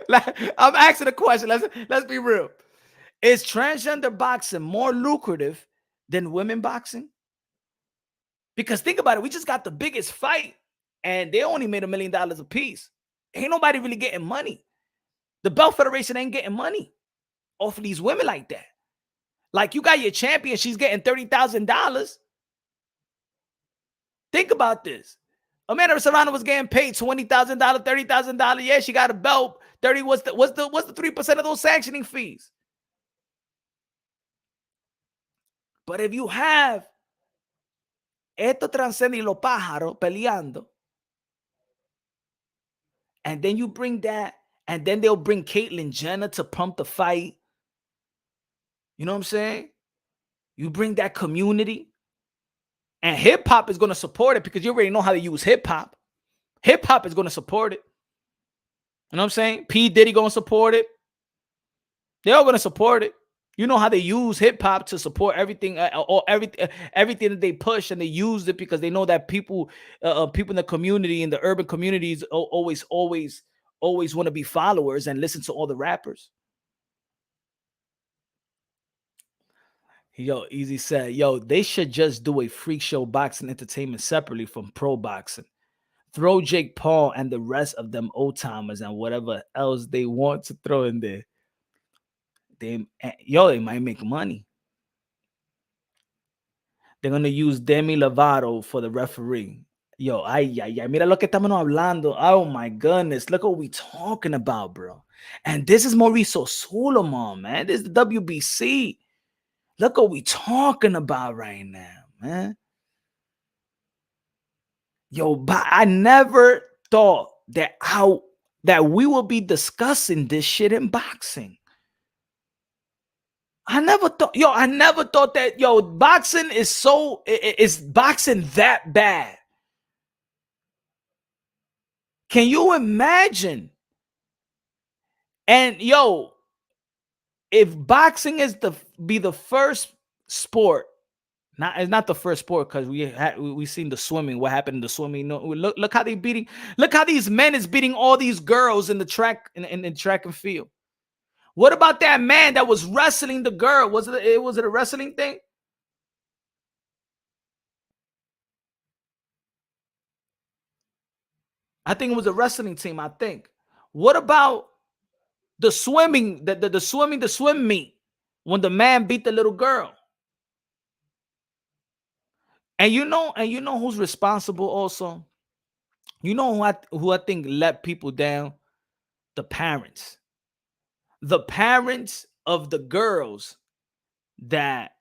I'm asking a question. Let's be real. Is transgender boxing more lucrative than women boxing? Because think about it. We just got the biggest fight and they only made $1 million a piece. Ain't nobody really getting money. The Belt Federation ain't getting money off of these women like that. Like, you got your champion, she's getting $30,000. Think about this. Amanda Serrano was getting paid $20,000, $30,000. Yeah, she got a belt. 30 what's the 3% of those sanctioning fees? But if you have esto transcende y los pájaros peleando, and then you bring that, and then they'll bring Caitlyn Jenner to pump the fight. You know what I'm saying? You bring that community, and hip hop is going to support it because you already know how to use hip hop. Hip hop is going to support it. You know what I'm saying? P. Diddy going to support it. They're all going to support it. You know how they use hip hop to support everything, or everything that they push, and they use it because they know that people in the community, in the urban communities, always want to be followers and listen to all the rappers. Yo, Easy said, yo, they should just do a freak show boxing entertainment separately from pro boxing. Throw Jake Paul and the rest of them old timers and whatever else they want to throw in there. They might make money. They're going to use Demi Lovato for the referee. Yo, mira lo que estamos hablando. Oh my goodness, look what we talking about, bro. And this is Mauricio Sulaiman, man. This is the WBC. Look what we talking about right now, man. Yo, but I never thought that we will be discussing this shit in boxing. I never thought that, boxing is boxing that bad. Can you imagine? And if boxing is be the first sport, it's not the first sport, because we seen the swimming. What happened in the swimming? Look how they beating. Look how these men is beating all these girls in the track in track and field. What about that man that was wrestling the girl? Was it a wrestling thing? I think it was a wrestling team. I think. What about the swimming? The swim meet when the man beat the little girl. And you know who's responsible also? You know who I think let people down? The parents. The parents of the girls that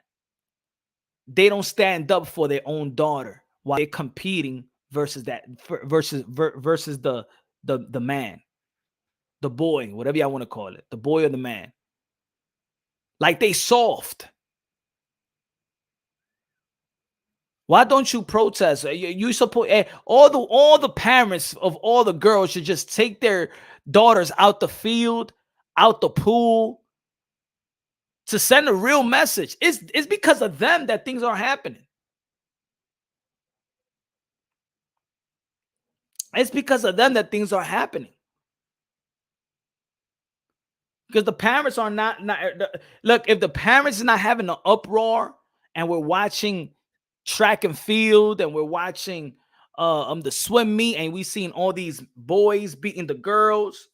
they don't stand up for their own daughter while they're competing versus versus the man, the boy, whatever y'all want to call it, the boy or the man. Like they soft. Why don't you protest? You support all the parents of all the girls should just take their daughters out the field, out the pool, to send a real message. It's because of them that things are happening. It's because of them that things are happening. Because the parents are not look, if the parents is not having an uproar and we're watching track and field and we're watching the swim meet and we seen all these boys beating the girls,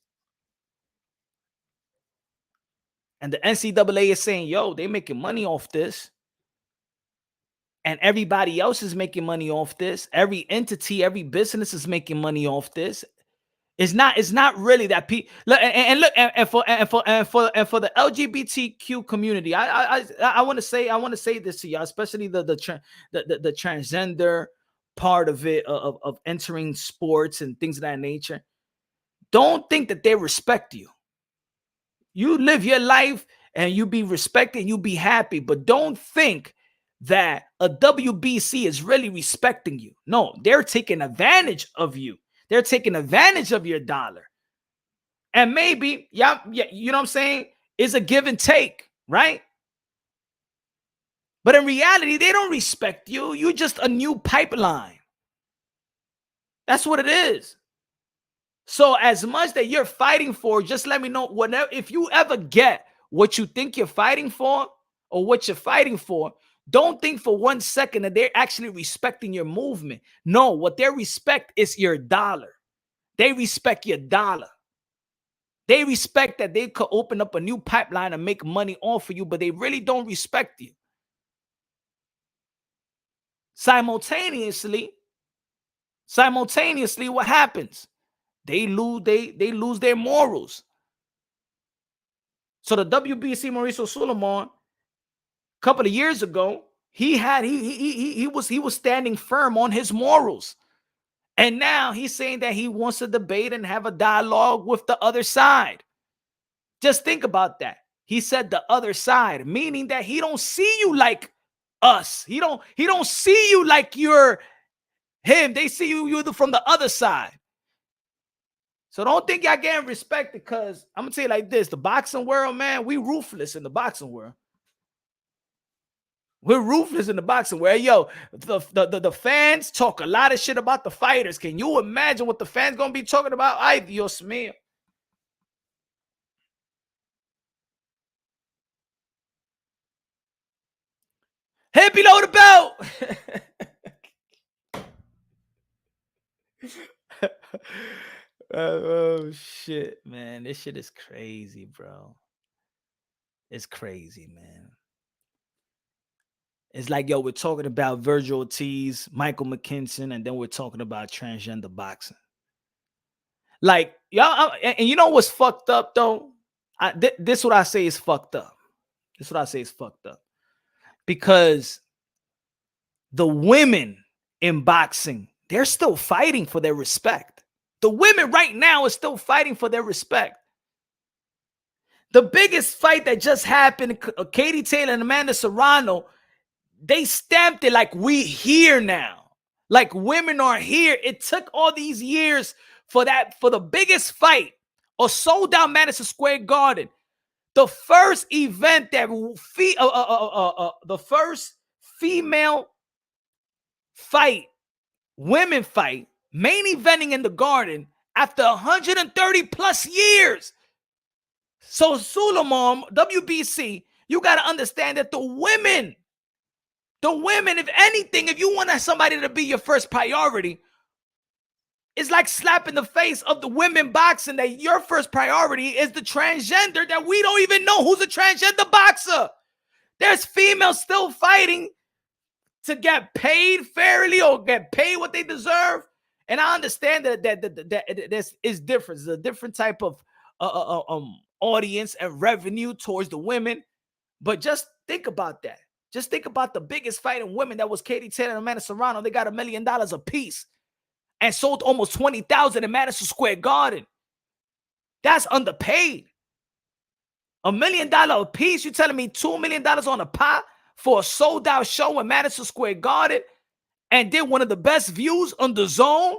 and the NCAA is saying, yo, they making money off this, and everybody else is making money off this, every entity, every business is making money off this. It's not really that people look for the LGBTQ community. I want to say this to y'all, especially the transgender part of it, of entering sports and things of that nature. Don't think that they respect you. You live your life and you be respected, you be happy, but don't think that a WBC is really respecting you. No, they're taking advantage of you. They're taking advantage of your dollar. And maybe, yeah, you know what I'm saying? It's a give and take, right? But in reality, they don't respect you. You're just a new pipeline. That's what it is. So as much that you're fighting for, just let me know whenever, if you ever get what you think you're fighting for or what you're fighting for, don't think for 1 second that they're actually respecting your movement. No, what they respect is your dollar. They respect your dollar. They respect that they could open up a new pipeline and make money off of you, but they really don't respect you. Simultaneously, what happens? They lose their morals. So the WBC Mauricio Sulaiman, a couple of years ago, he was standing firm on his morals. And now he's saying that he wants to debate and have a dialogue with the other side. Just think about that. He said the other side, meaning that he don't see you like us. He don't see you like you're him. They see you from the other side. So don't think y'all getting respect, because I'm gonna tell you like this: the boxing world, man, we ruthless in the boxing world. We're ruthless in the boxing world. Yo, the fans talk a lot of shit about the fighters. Can you imagine what the fans gonna be talking about? Ay, Dios mío. Head below the belt. Oh shit, man. This shit is crazy, bro. It's crazy, man. It's like, yo, we're talking about Vergil Ortiz, Michael Mckinson, and then we're talking about transgender boxing. Like, y'all, and you know what's fucked up, though? This is what I say is fucked up. This is what I say is fucked up. Because the women in boxing, they're still fighting for their respect. The women right now are still fighting for their respect. The biggest fight that just happened, Katie Taylor and Amanda Serrano, they stamped it like we here now. Like women are here. It took all these years for the biggest fight, or sold out Madison Square Garden. The first event that the first female fight, women fight, main eventing in the Garden after 130 plus years. So Sulaiman, WBC, you got to understand that the women, if anything, if you want somebody to be your first priority, it's like slapping the face of the women boxing that your first priority is the transgender, that we don't even know who's a transgender boxer. There's females still fighting to get paid fairly or get paid what they deserve. And I understand that this is different. It's a different type of audience and revenue towards the women. But just think about that. Just think about the biggest fight in women that was Katie Taylor and Amanda Serrano. They got $1 million a piece. and sold almost 20,000 in Madison Square Garden. That's underpaid. $1 million a piece. You telling me $2 million on a pot for a sold out show in Madison Square Garden and did one of the best views on the zone?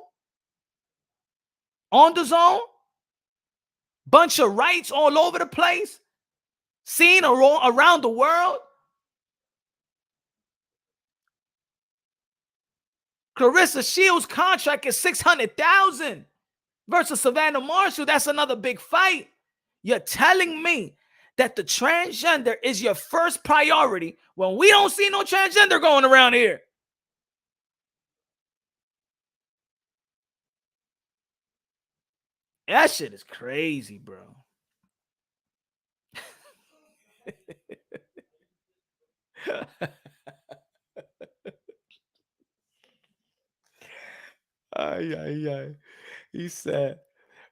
On the zone? Bunch of rights all over the place. Seen around the world. Clarissa Shields' contract is $600,000 versus Savannah Marshall. That's another big fight. You're telling me that the transgender is your first priority when we don't see no transgender going around here. That shit is crazy, bro. Ay. He said,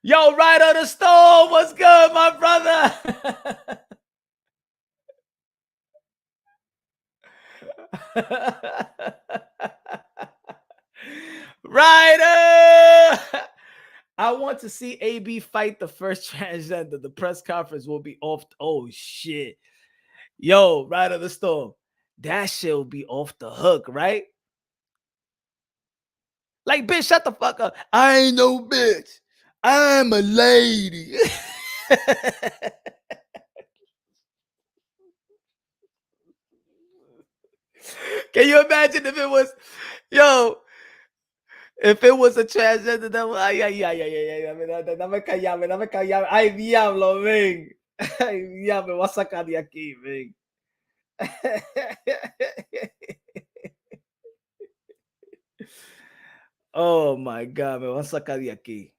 yo, right on the stove, what's good, my brother? Ryder! I want to see AB fight the first transgender. The press conference will be off. Oh, shit. Yo, right on the stove. That shit will be off the hook, right? Like, bitch, shut the fuck up. I ain't no bitch. I'm a lady. Can you imagine if it was, yo, if it was a transgender, that was, ay, dame callarme. Ay, diablo, ven. Ay, ya me voy a sacar de aquí, ven. Oh my God, me voy a sacar de aquí.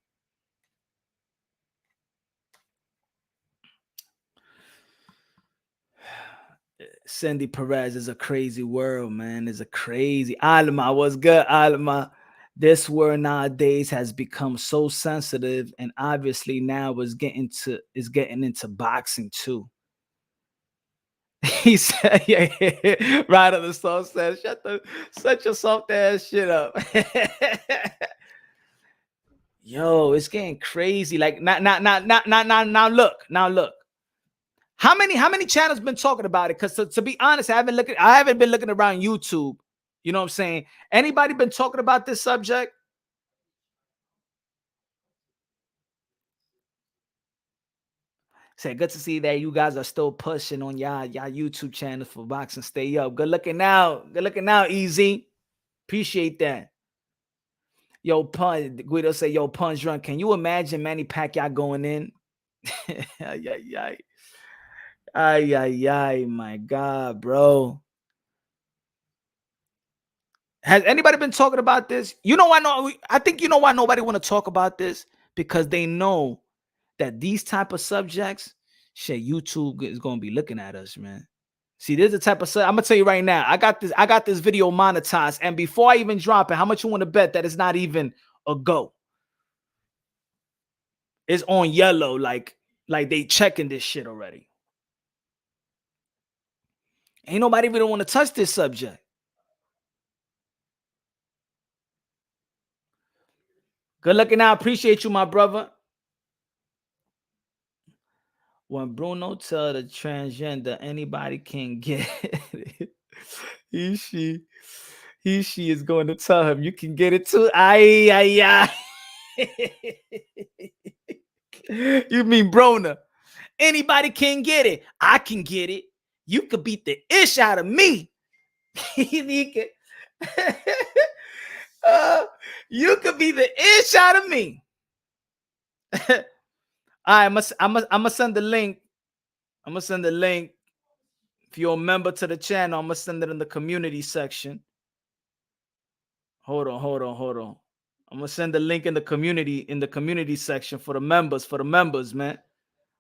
Cindy Perez is a crazy world, man. It's a crazy. Alma, what's good, Alma? This world nowadays has become so sensitive, and obviously now is getting into boxing too. He said, yeah. Right on the song said, shut your soft ass shit up. Yo, it's getting crazy. Like now look. How many channels been talking about it? Because to be honest, I haven't been looking around YouTube. You know what I'm saying? Anybody been talking about this subject? Say, good to see that you guys are still pushing on y'all YouTube channels for boxing. Stay up. Good looking out. Good looking out, Easy. Appreciate that. Yo, Punch. Guido say, yo, Punch Drunk. Can you imagine Manny Pacquiao going in? Ay, my God, bro. Has anybody been talking about this? You know why? I think you know why nobody want to talk about this, because they know that these type of subjects, shit, YouTube is gonna be looking at us, man. See, there's the type of I'm gonna tell you right now. I got this video monetized, and before I even drop it, how much you want to bet that it's not even a go? It's on yellow, like they checking this shit already. Ain't nobody even want to touch this subject. Good looking out. Appreciate you, my brother. When Bruno tell the transgender anybody can get it, she is going to tell him you can get it too. Ay. You mean Brona? Anybody can get it. I can get it. You could beat the ish out of me. You could be the ish out of me. I'm gonna send the link. I'm gonna send the link. If you're a member to the channel, I'm gonna send it in the community section. Hold on. I'm gonna send the link in the community section for the members, man.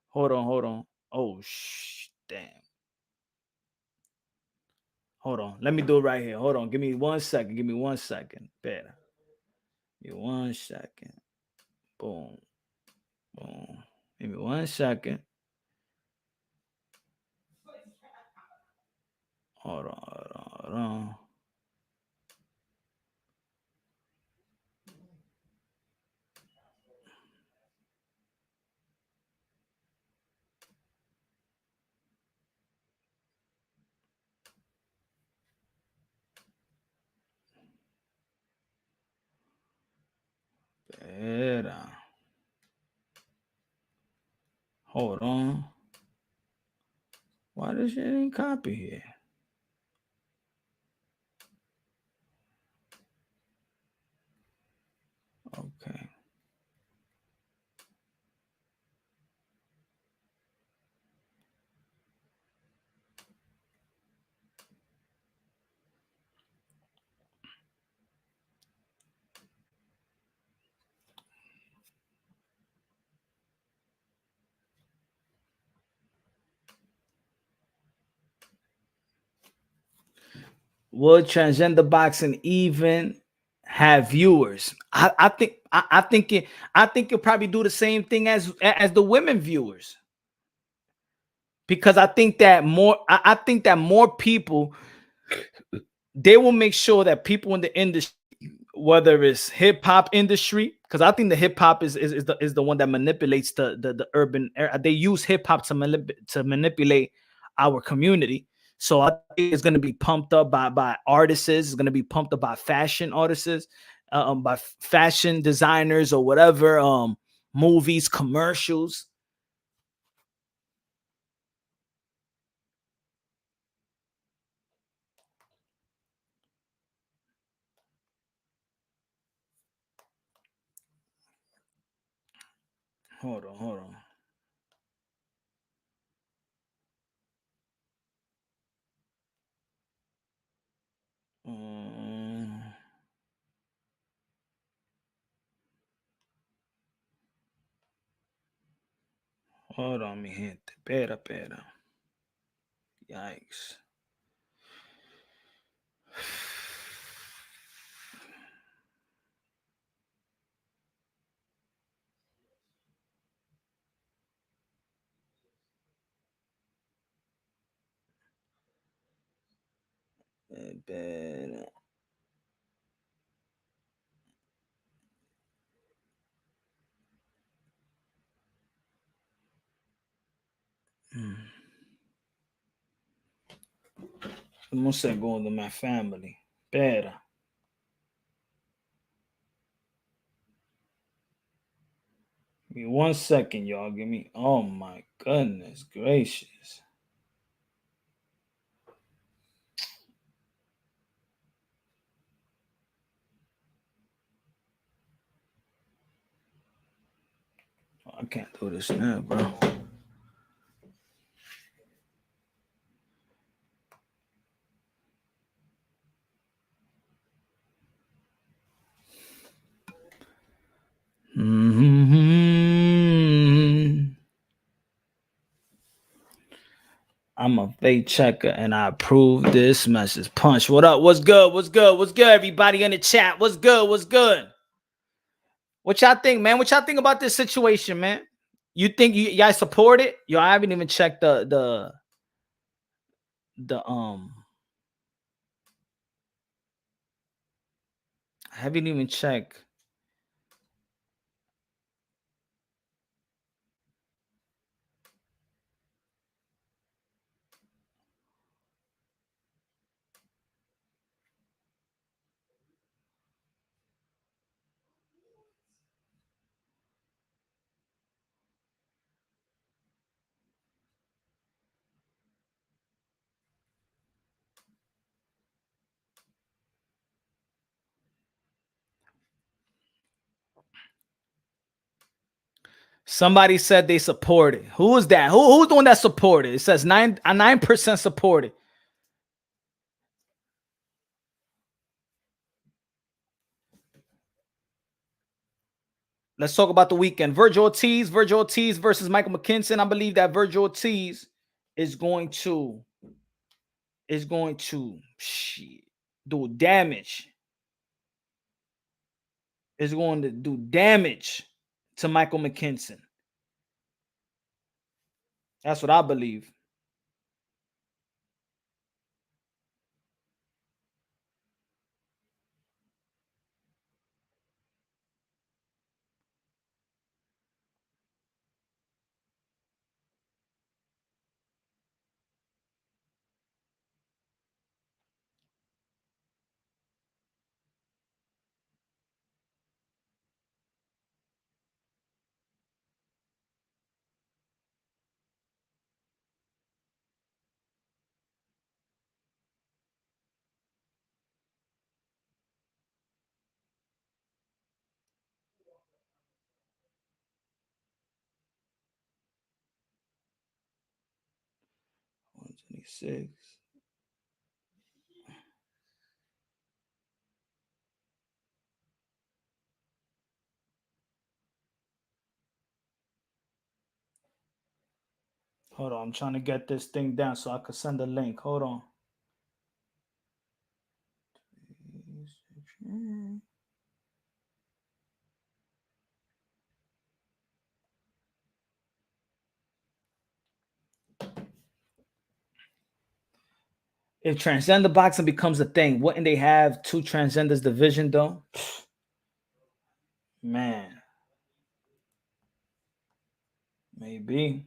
Hold on. Oh damn. Hold on. Let me do it right here. Hold on. Give me 1 second. Better. Give me 1 second. Boom. Give me 1 second. Hold on. Hold on. Why this shit ain't copy here? Okay. Will transgender boxing even have viewers? I think I think you'll probably do the same thing as the women viewers, because I think that I think that more people, they will make sure that people in the industry, whether it's hip hop industry, because I think the hip hop is the one that manipulates the urban area. They use hip hop to manipulate our community. So I think it's going to be pumped up by artists. It's going to be pumped up by fashion artists, by fashion designers or whatever. Movies, commercials. Hold on. Um, Hold on, mi gente. Pera. Yikes. Pera. Un segundo, my family. Pera. Give me 1 second, y'all. Give me. Oh my goodness gracious. I can't do this now, bro. Mm-hmm. I'm a fake checker and I approve this message. Punch. What up? What's good? What's good? What's good? Everybody in the chat. What's good? What's good? What y'all think, man? What y'all think about this situation, man? You think you guys support it? Yo, I haven't even checked the I haven't even checked. Somebody said they support it. Who is that? Who's the one that supported? It says 9% supported. Let's talk about the weekend. Vergil Ortiz versus Michael Mckinson. I believe that Vergil Ortiz is going to do damage. Is going to do damage to Michael Mckinson. That's what I believe. 26. Hold on, I'm trying to get this thing down so I could send a link. Hold on. If transgender boxing becomes a thing, wouldn't they have two transgenders division though? Man, maybe.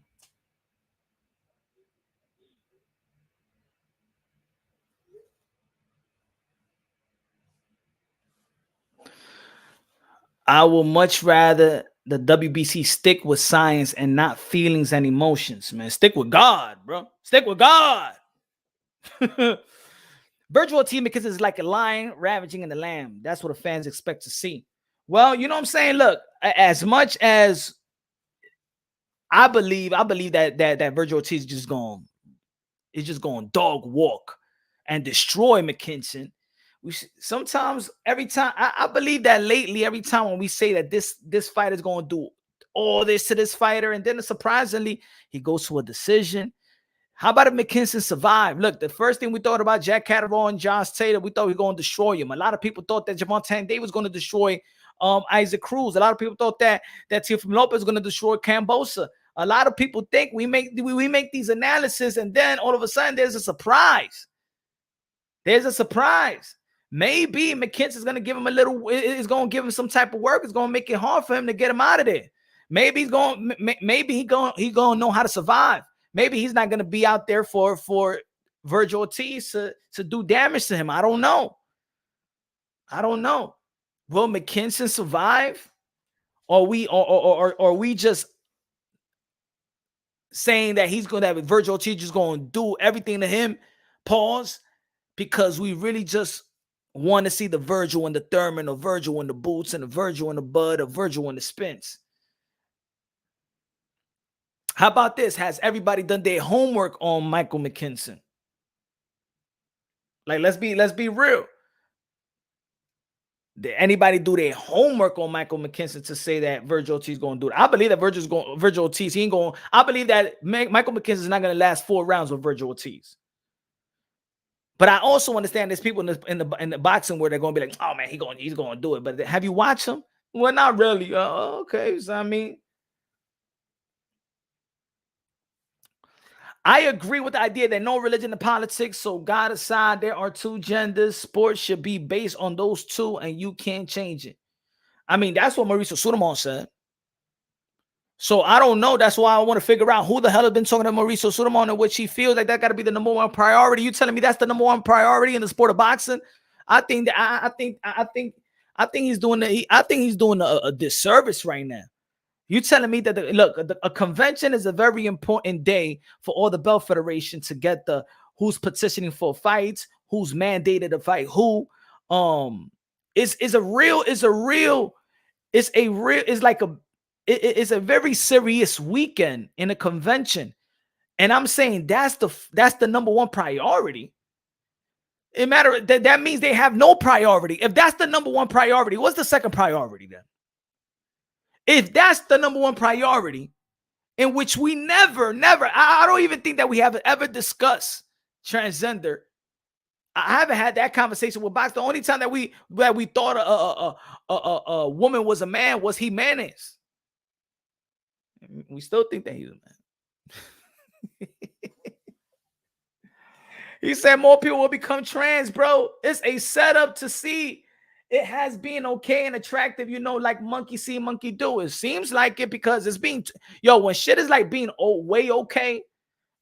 I will much rather the WBC stick with science and not feelings and emotions, man. Stick with God, bro. Stick with God. Vergil Ortiz because it's like a lion ravaging in the lamb. That's what the fans expect to see. Well, you know what I'm saying? Look, as much as I believe that Vergil Ortiz is just going dog walk and destroy McKinson. Sometimes every time I believe that lately, every time when we say that this fighter is going to do all this to this fighter, and then surprisingly he goes to a decision. How about if McKinson survived? Look, the first thing we thought about Jack Catterall and Josh Taylor, we thought we were going to destroy him. A lot of people thought that Javante Davis was going to destroy Isaac Cruz. A lot of people thought that Teofimo Lopez was going to destroy Cambosa. A lot of people think we make these analyses, and then all of a sudden there's a surprise. There's a surprise. Maybe McKinson's going to give him is going to give him some type of work. It's going to make it hard for him to get him out of there. Maybe he's going to know how to survive. Maybe he's not going to be out there for Vergil Ortiz to do damage to him. I don't know. Will McKinson survive? Or we just saying that he's going to have Vergil Ortiz just going to do everything to him? Pause. Because we really just want to see the Vergil and the Thurman, or Vergil and the Boots, and the Vergil and the Bud, or Vergil and the Spence. How about this? Has everybody done their homework on Michael Mckinson? Like, let's be real. Did anybody do their homework on Michael Mckinson to say that Vergil Ortiz is going to do it? I believe that Vergil Ortiz, he ain't going. I believe that Michael Mckinson is not going to last 4 rounds with Vergil Ortiz. But I also understand there's people in the boxing where they're going to be like, oh man, he's going to do it. But have you watched him? Well, not really. Okay, so I mean, I agree with the idea that no religion in politics. So God aside, there are 2 genders. Sports should be based on those 2, and you can't change it. I mean, that's what Mauricio Sulaimon said. So I don't know. That's why I want to figure out who the hell has been talking to Mauricio Sulaimon, and which he feels like that got to be the number 1 priority. You telling me that's the number 1 priority in the sport of boxing? I think he's doing a disservice right now. You telling me that a convention is a very important day for all the belt federation to get who's petitioning for fights, who's mandated to fight who. It's a very serious weekend in a convention, and I'm saying that's the number 1 priority. That means they have no priority. If that's the number 1 priority, what's the second priority then? If that's the number 1 priority, in which we never, I don't even think that we have ever discussed transgender. I haven't had that conversation with Box. The only time that we thought a woman was a man was he mayonnaise. We still think that he's a man. He said more people will become trans, bro. It's a setup to see it has been okay and attractive, like monkey see, monkey do. It seems like it because it's being, when shit is like being way okay,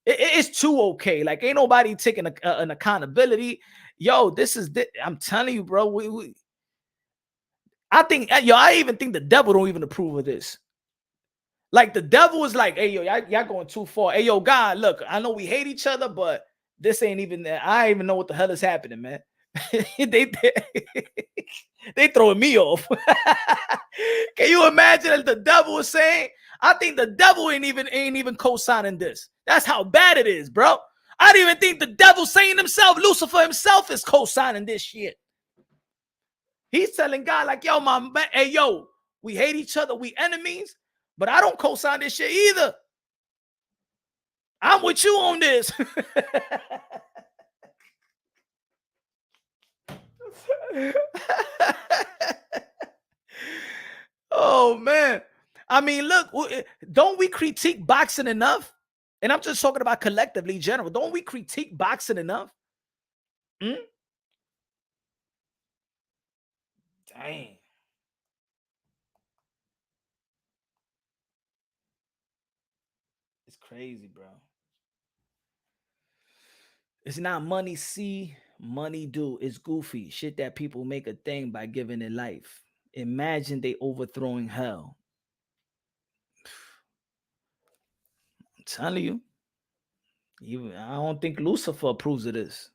it's too okay. Like, ain't nobody taking an accountability. I'm telling you, bro. I even think the devil don't even approve of this. Like, the devil is like, hey, y'all going too far. Hey, God, look, I know we hate each other, but this ain't even that. I don't even know what the hell is happening, man. they throwing me off. Can you imagine that the devil is saying? I think the devil ain't even co-signing this. That's how bad it is, bro. I don't even think the devil saying himself, Lucifer himself, is co-signing this shit. He's telling God like, yo, my man, hey, yo, we hate each other, we enemies, but I don't co-sign this shit either. I'm with you on this. Oh, man. I mean, look, don't we critique boxing enough? And I'm just talking about collectively, general. Don't we critique boxing enough? Hmm? Dang. It's crazy, bro. It's not money see, money do. It's goofy. Shit that people make a thing by giving it life. Imagine they overthrowing hell. I'm telling you. I don't think Lucifer approves of this.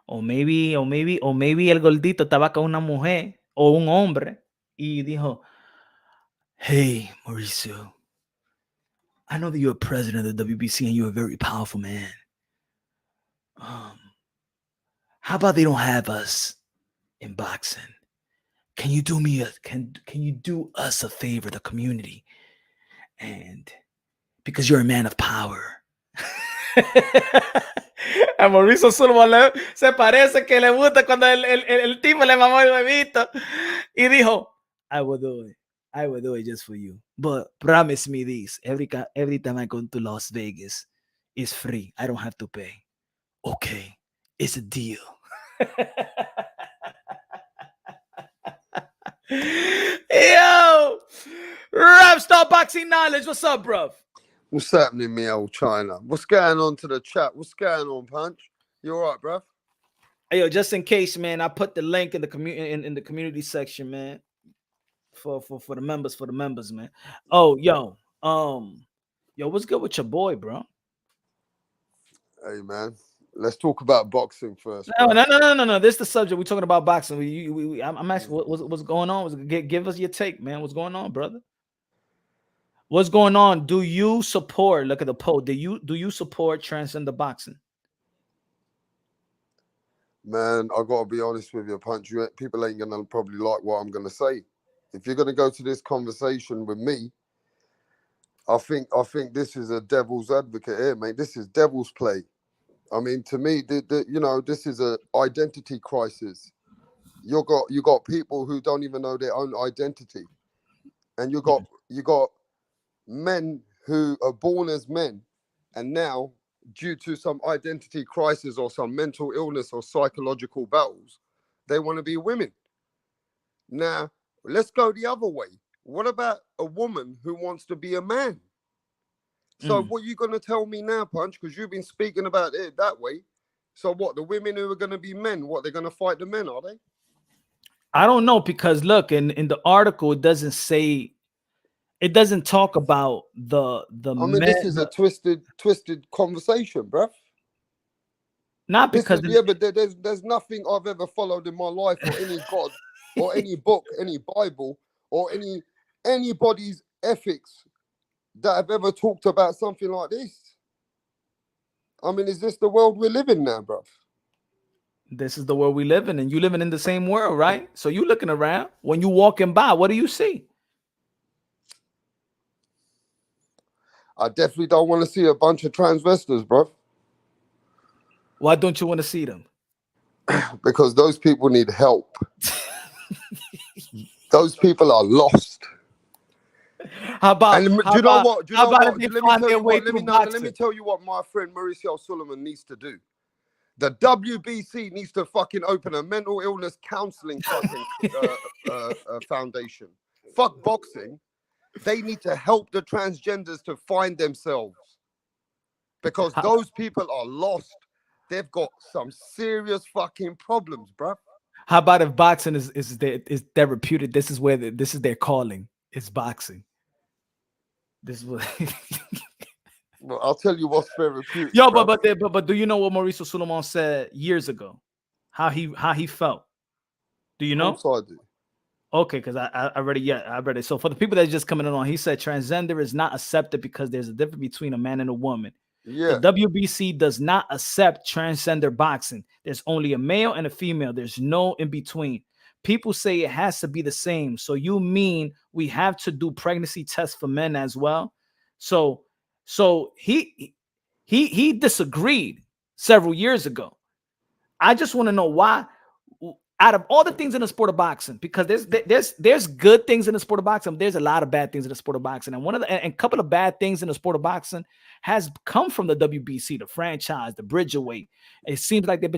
O maybe el gordito estaba con una mujer o un hombre y dijo, hey, Mauricio, I know that you're president of the WBC and you're a very powerful man. How about they don't have us in boxing? Can you do me can you do us a favor, the community? And because you're a man of power. A Mauricio Sullivan se parece que le gusta cuando el tipo le mamó el bebito y dijo, I will do it just for you. But promise me this, every time I go to Las Vegas, it's free. I don't have to pay. Okay, it's a deal. Yo, Rapstar Boxing Knowledge, what's up, bro? What's happening, me old China? What's going on to the chat? What's going on, Punch? You all right, bruv? Hey, yo, just in case, man, I put the link in the community section, man, for the members, man. Oh, yo, what's good with your boy, bro? Hey, man, let's talk about boxing first. No. This is the subject. We're talking about boxing. I'm asking, what's going on? Give us your take, man. What's going on, brother? What's going on? Do you support? Look at the poll. Do you support transgender boxing? Man, I gotta be honest with you, Punch. People ain't gonna probably like what I'm gonna say. If you're gonna go to this conversation with me, I think this is a devil's advocate here, mate. This is devil's play. I mean, to me, this is an identity crisis. You got people who don't even know their own identity, and you got men who are born as men, and now, due to some identity crisis or some mental illness or psychological battles, they want to be women. Now, let's go the other way. What about a woman who wants to be a man? So what are you going to tell me now, Punch? Because you've been speaking about it that way. So what, the women who are going to be men, what, they're going to fight the men, are they? I don't know, because look, in the article, it doesn't say, it doesn't talk about the I mean, this is a twisted conversation, bruv. Not because but there's nothing I've ever followed in my life, or any God, or any book, any Bible, or anybody's ethics that have ever talked about something like this. I mean, is this the world we live in now, bruv? This is the world we live in, and you living in the same world, right? So you looking around. When you walking by, what do you see? I definitely don't want to see a bunch of transvestites, bruv. Why don't you want to see them? Because those people need help. Those people are lost. How about? And Let me tell you what my friend Mauricio Sullivan needs to do. The WBC needs to fucking open a mental illness counseling fucking foundation. Fuck boxing. They need to help the transgenders to find themselves, because those people are lost. They've got some serious fucking problems, bruv. How about if boxing is therapeutic? This is where this is their calling. It's boxing. This is what. Well, I'll tell you what's therapeutic. Yo, but do you know what Mauricio Sullivan said years ago? How he felt? Do you know? Of course I do. Okay, because I read it. Yeah, I read it. So for the people that just coming on, he said transgender is not accepted because there's a difference between a man and a woman. The Yeah. WBC does not accept transgender boxing. There's only a male and a female. There's no in between. People say it has to be the same. So you mean we have to do pregnancy tests for men as well? So he disagreed several years ago. I just want to know why, out of all the things in the sport of boxing, because there's good things in the sport of boxing, there's a lot of bad things in the sport of boxing, and one of the and a couple of bad things in the sport of boxing has come from the WBC, the franchise, the bridgerweight. It seems like they've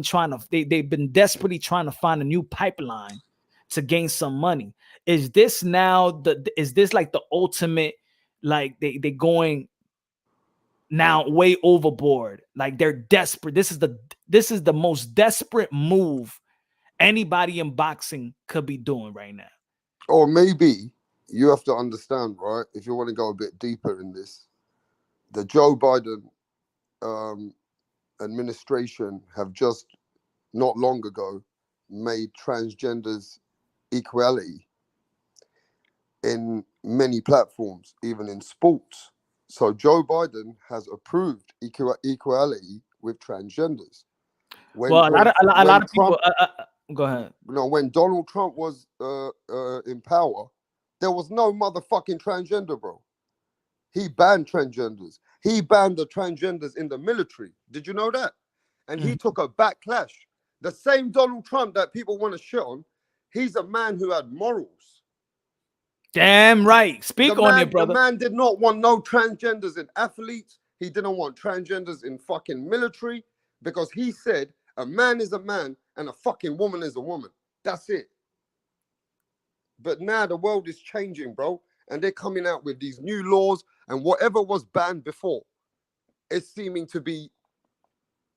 been desperately trying to find a new pipeline to gain some money. Is this like the ultimate, like they going now way overboard? Like they're desperate. This is the most desperate move anybody in boxing could be doing right now. Or maybe you have to understand, right? If you want to go a bit deeper in this, the Joe Biden administration have just not long ago made transgenders equality in many platforms, even in sports. So Joe Biden has approved equality with transgenders. A lot of people. Go ahead. When Donald Trump was in power, there was no motherfucking transgender, bro. He banned transgenders. He banned the transgenders in the military. Did you know that? And he took a backlash. The same Donald Trump that people want to shit on, he's a man who had morals. Damn right. Speak on it, brother. The man did not want no transgenders in athletes. He didn't want transgenders in fucking military, because he said a man is a man and a fucking woman is a woman. That's it. But now the world is changing, bro. And they're coming out with these new laws, and whatever was banned before, it's seeming to be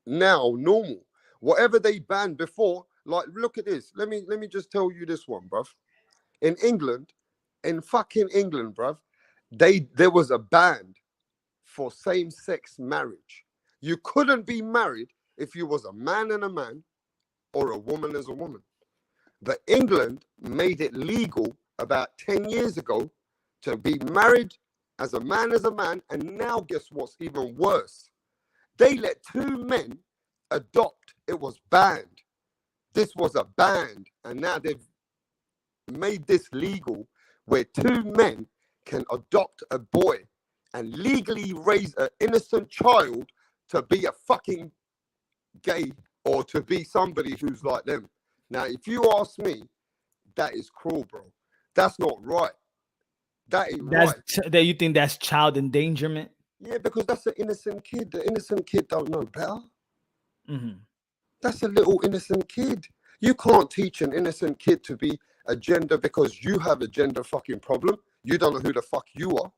now normal. Whatever they banned before, like, look at this. Let me just tell you this one, bruv. In England, in fucking England, bruv, there was a ban for same-sex marriage. You couldn't be married if you was a man and a man or a woman as a woman. But England made it legal about 10 years ago to be married as a man, and now guess what's even worse? They let two men adopt. It was banned. This was a ban, and now they've made this legal, where two men can adopt a boy and legally raise an innocent child to be a fucking gay or to be somebody who's like them. Now, if you ask me, that is cruel, bro. That's not right. That ain't right. That you think that's child endangerment? Yeah, because that's an innocent kid. The innocent kid don't know better. That's a little innocent kid. You can't teach an innocent kid to be a gender because you have a gender fucking problem. You don't know who the fuck you are.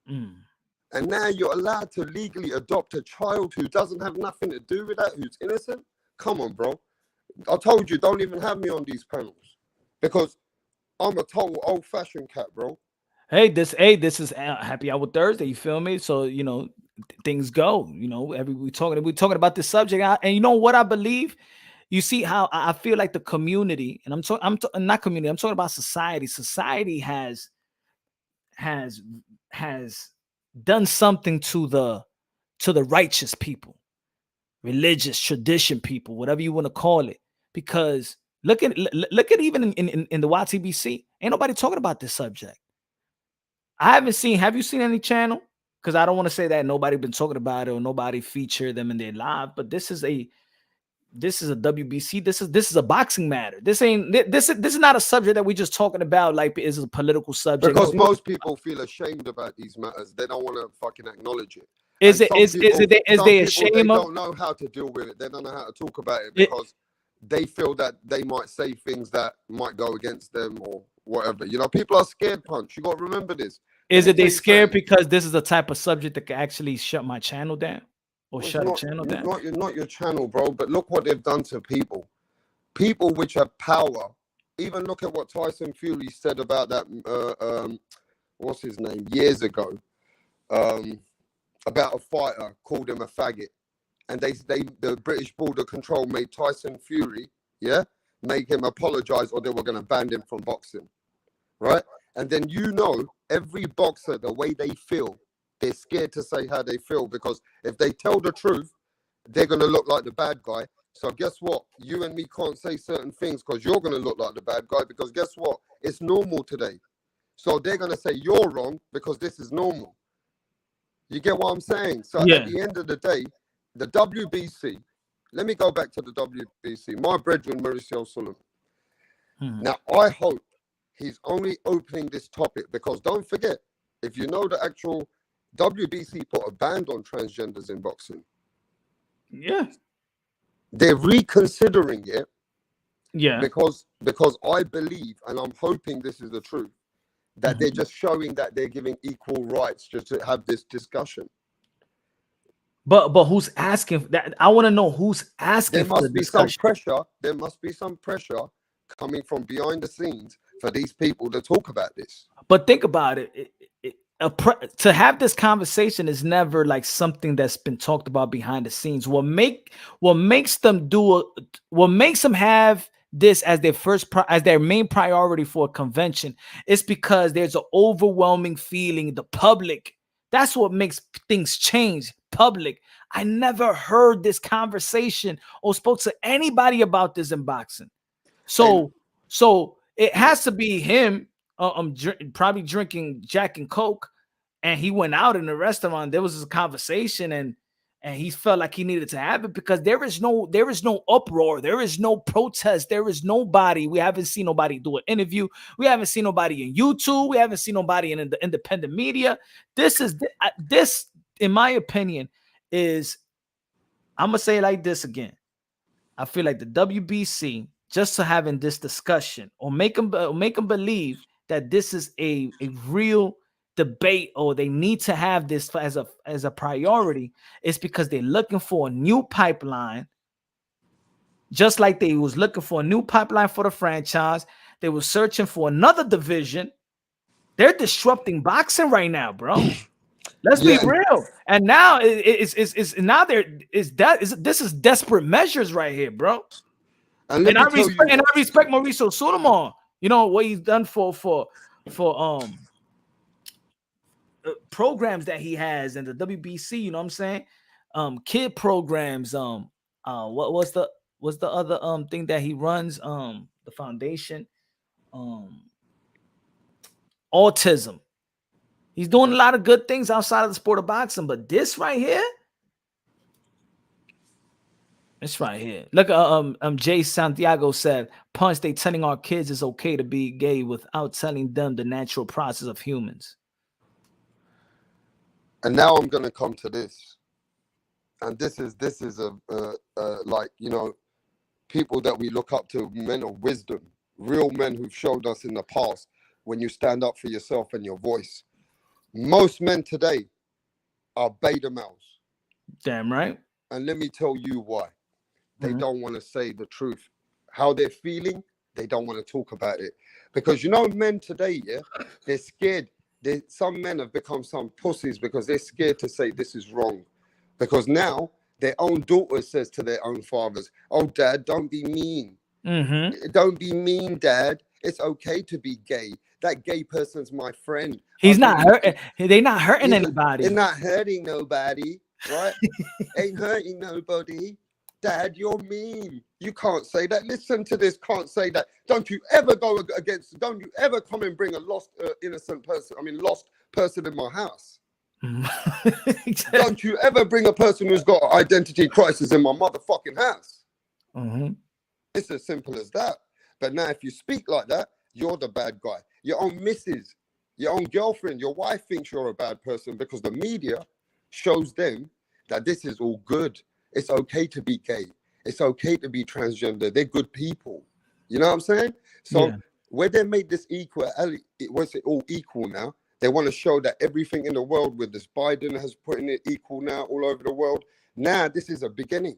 And now you're allowed to legally adopt a child who doesn't have nothing to do with that, who's innocent. Come on, bro. I told you, don't even have me on these panels, because I'm a total old-fashioned cat, bro. Hey, this is Happy Hour Thursday. You feel me? So things go. We talking about this subject, and you know what I believe. You see how I feel like the community, and I'm not community. I'm talking about society. Society has done something to the righteous people, religious tradition people, whatever you want to call it. Because look at even in the YTBC, ain't nobody talking about this subject. I haven't seen. Have you seen any channel? Because I don't want to say that nobody been talking about it or nobody featured them in their live. But this is a WBC. This is a boxing matter. This is not a subject that we just talking about like it's a political subject. Because most people feel ashamed about these matters. They don't want to fucking acknowledge it. Is they ashamed? They don't know how to deal with it. They don't know how to talk about it because they feel that they might say things that might go against them or whatever. People are scared, Punch. You got to remember this. Is it they scared because this is the type of subject that can actually shut my channel down or shut a channel down? Not your channel, bro. But look what they've done to people. People which have power. Even look at what Tyson Fury said about that. What's his name? Years ago, about a fighter, called him a faggot, and the British Border Control made Tyson Fury, make him apologize or they were going to ban him from boxing, right? And then every boxer, the way they feel, they're scared to say how they feel, because if they tell the truth, they're going to look like the bad guy. So guess what? You and me can't say certain things because you're going to look like the bad guy, because guess what? It's normal today. So they're going to say you're wrong because this is normal. You get what I'm saying? So at the end of the day, the WBC, let me go back to the WBC. My brethren, Mauricio Sullivan. Now, I hope he's only opening this topic, because don't forget, if you know the actual WBC put a ban on transgenders in boxing. Yeah. They're reconsidering it. Yeah. Because I believe, and I'm hoping this is the truth, that they're just showing that they're giving equal rights just to have this discussion. But who's asking that? I want to know who's asking for the discussion. There must be some pressure coming from behind the scenes for these people to talk about this. But think about it. To have this conversation is never like something that's been talked about behind the scenes. What makes them have this as their main priority for a convention is because there's an overwhelming feeling, the public. That's what makes things change. Public. I never heard this conversation or spoke to anybody about this in boxing. So it has to be him. Probably drinking Jack and Coke, and he went out in the restaurant. There was a conversation, and he felt like he needed to have it, because there is no uproar, there is no protest, there is nobody. We haven't seen nobody do an interview. We haven't seen nobody in YouTube. We haven't seen nobody in the independent media. This, in my opinion, is, I'm gonna say it like this again. I feel like the WBC, just to having this discussion or make them believe that this is a real debate, or they need to have this as a priority, is because they're looking for a new pipeline, just like they was looking for a new pipeline for the franchise. They were searching for another division. They're disrupting boxing right now, bro. Let's be real. And now this is desperate measures right here, bro. And I respect Mauricio Sullivan. You know what he's done for programs that he has in the WBC. You know what I'm saying? Kid programs. What's the other thing that he runs? The foundation. Autism. He's doing a lot of good things outside of the sport of boxing, but this right here. It's right here. Look, Jay Santiago said, "Punch, they telling our kids it's okay to be gay without telling them the natural process of humans." And now I'm going to come to this, and this is like, you know, people that we look up to, men of wisdom, real men who've showed us in the past when you stand up for yourself and your voice. Most men today are beta males. Damn right. And let me tell you why. They don't want to say the truth. How they're feeling, they don't want to talk about it. Because, you know, men today, they're scared. Some men have become some pussies because they're scared to say this is wrong. Because now their own daughter says to their own fathers, "Oh, Dad, don't be mean. Don't be mean, Dad. It's okay to be gay. That gay person's my friend. He's not hurting. They're not hurting anybody. They're not hurting nobody, right? Ain't hurting nobody. Dad, you're mean. You can't say that. Listen to this. Can't say that. Don't you ever go against. Don't you ever come and bring a lost person in my house. Don't you ever bring a person who's got an identity crisis in my motherfucking house." It's as simple as that. But now, if you speak like that, you're the bad guy. Your own missus, your own girlfriend, your wife thinks you're a bad person because the media shows them that this is all good. It's okay to be gay. It's okay to be transgender. They're good people. You know what I'm saying? So where they made this equal, was it all equal now? They want to show that everything in the world with this Biden has put in it equal now all over the world. Now this is a beginning.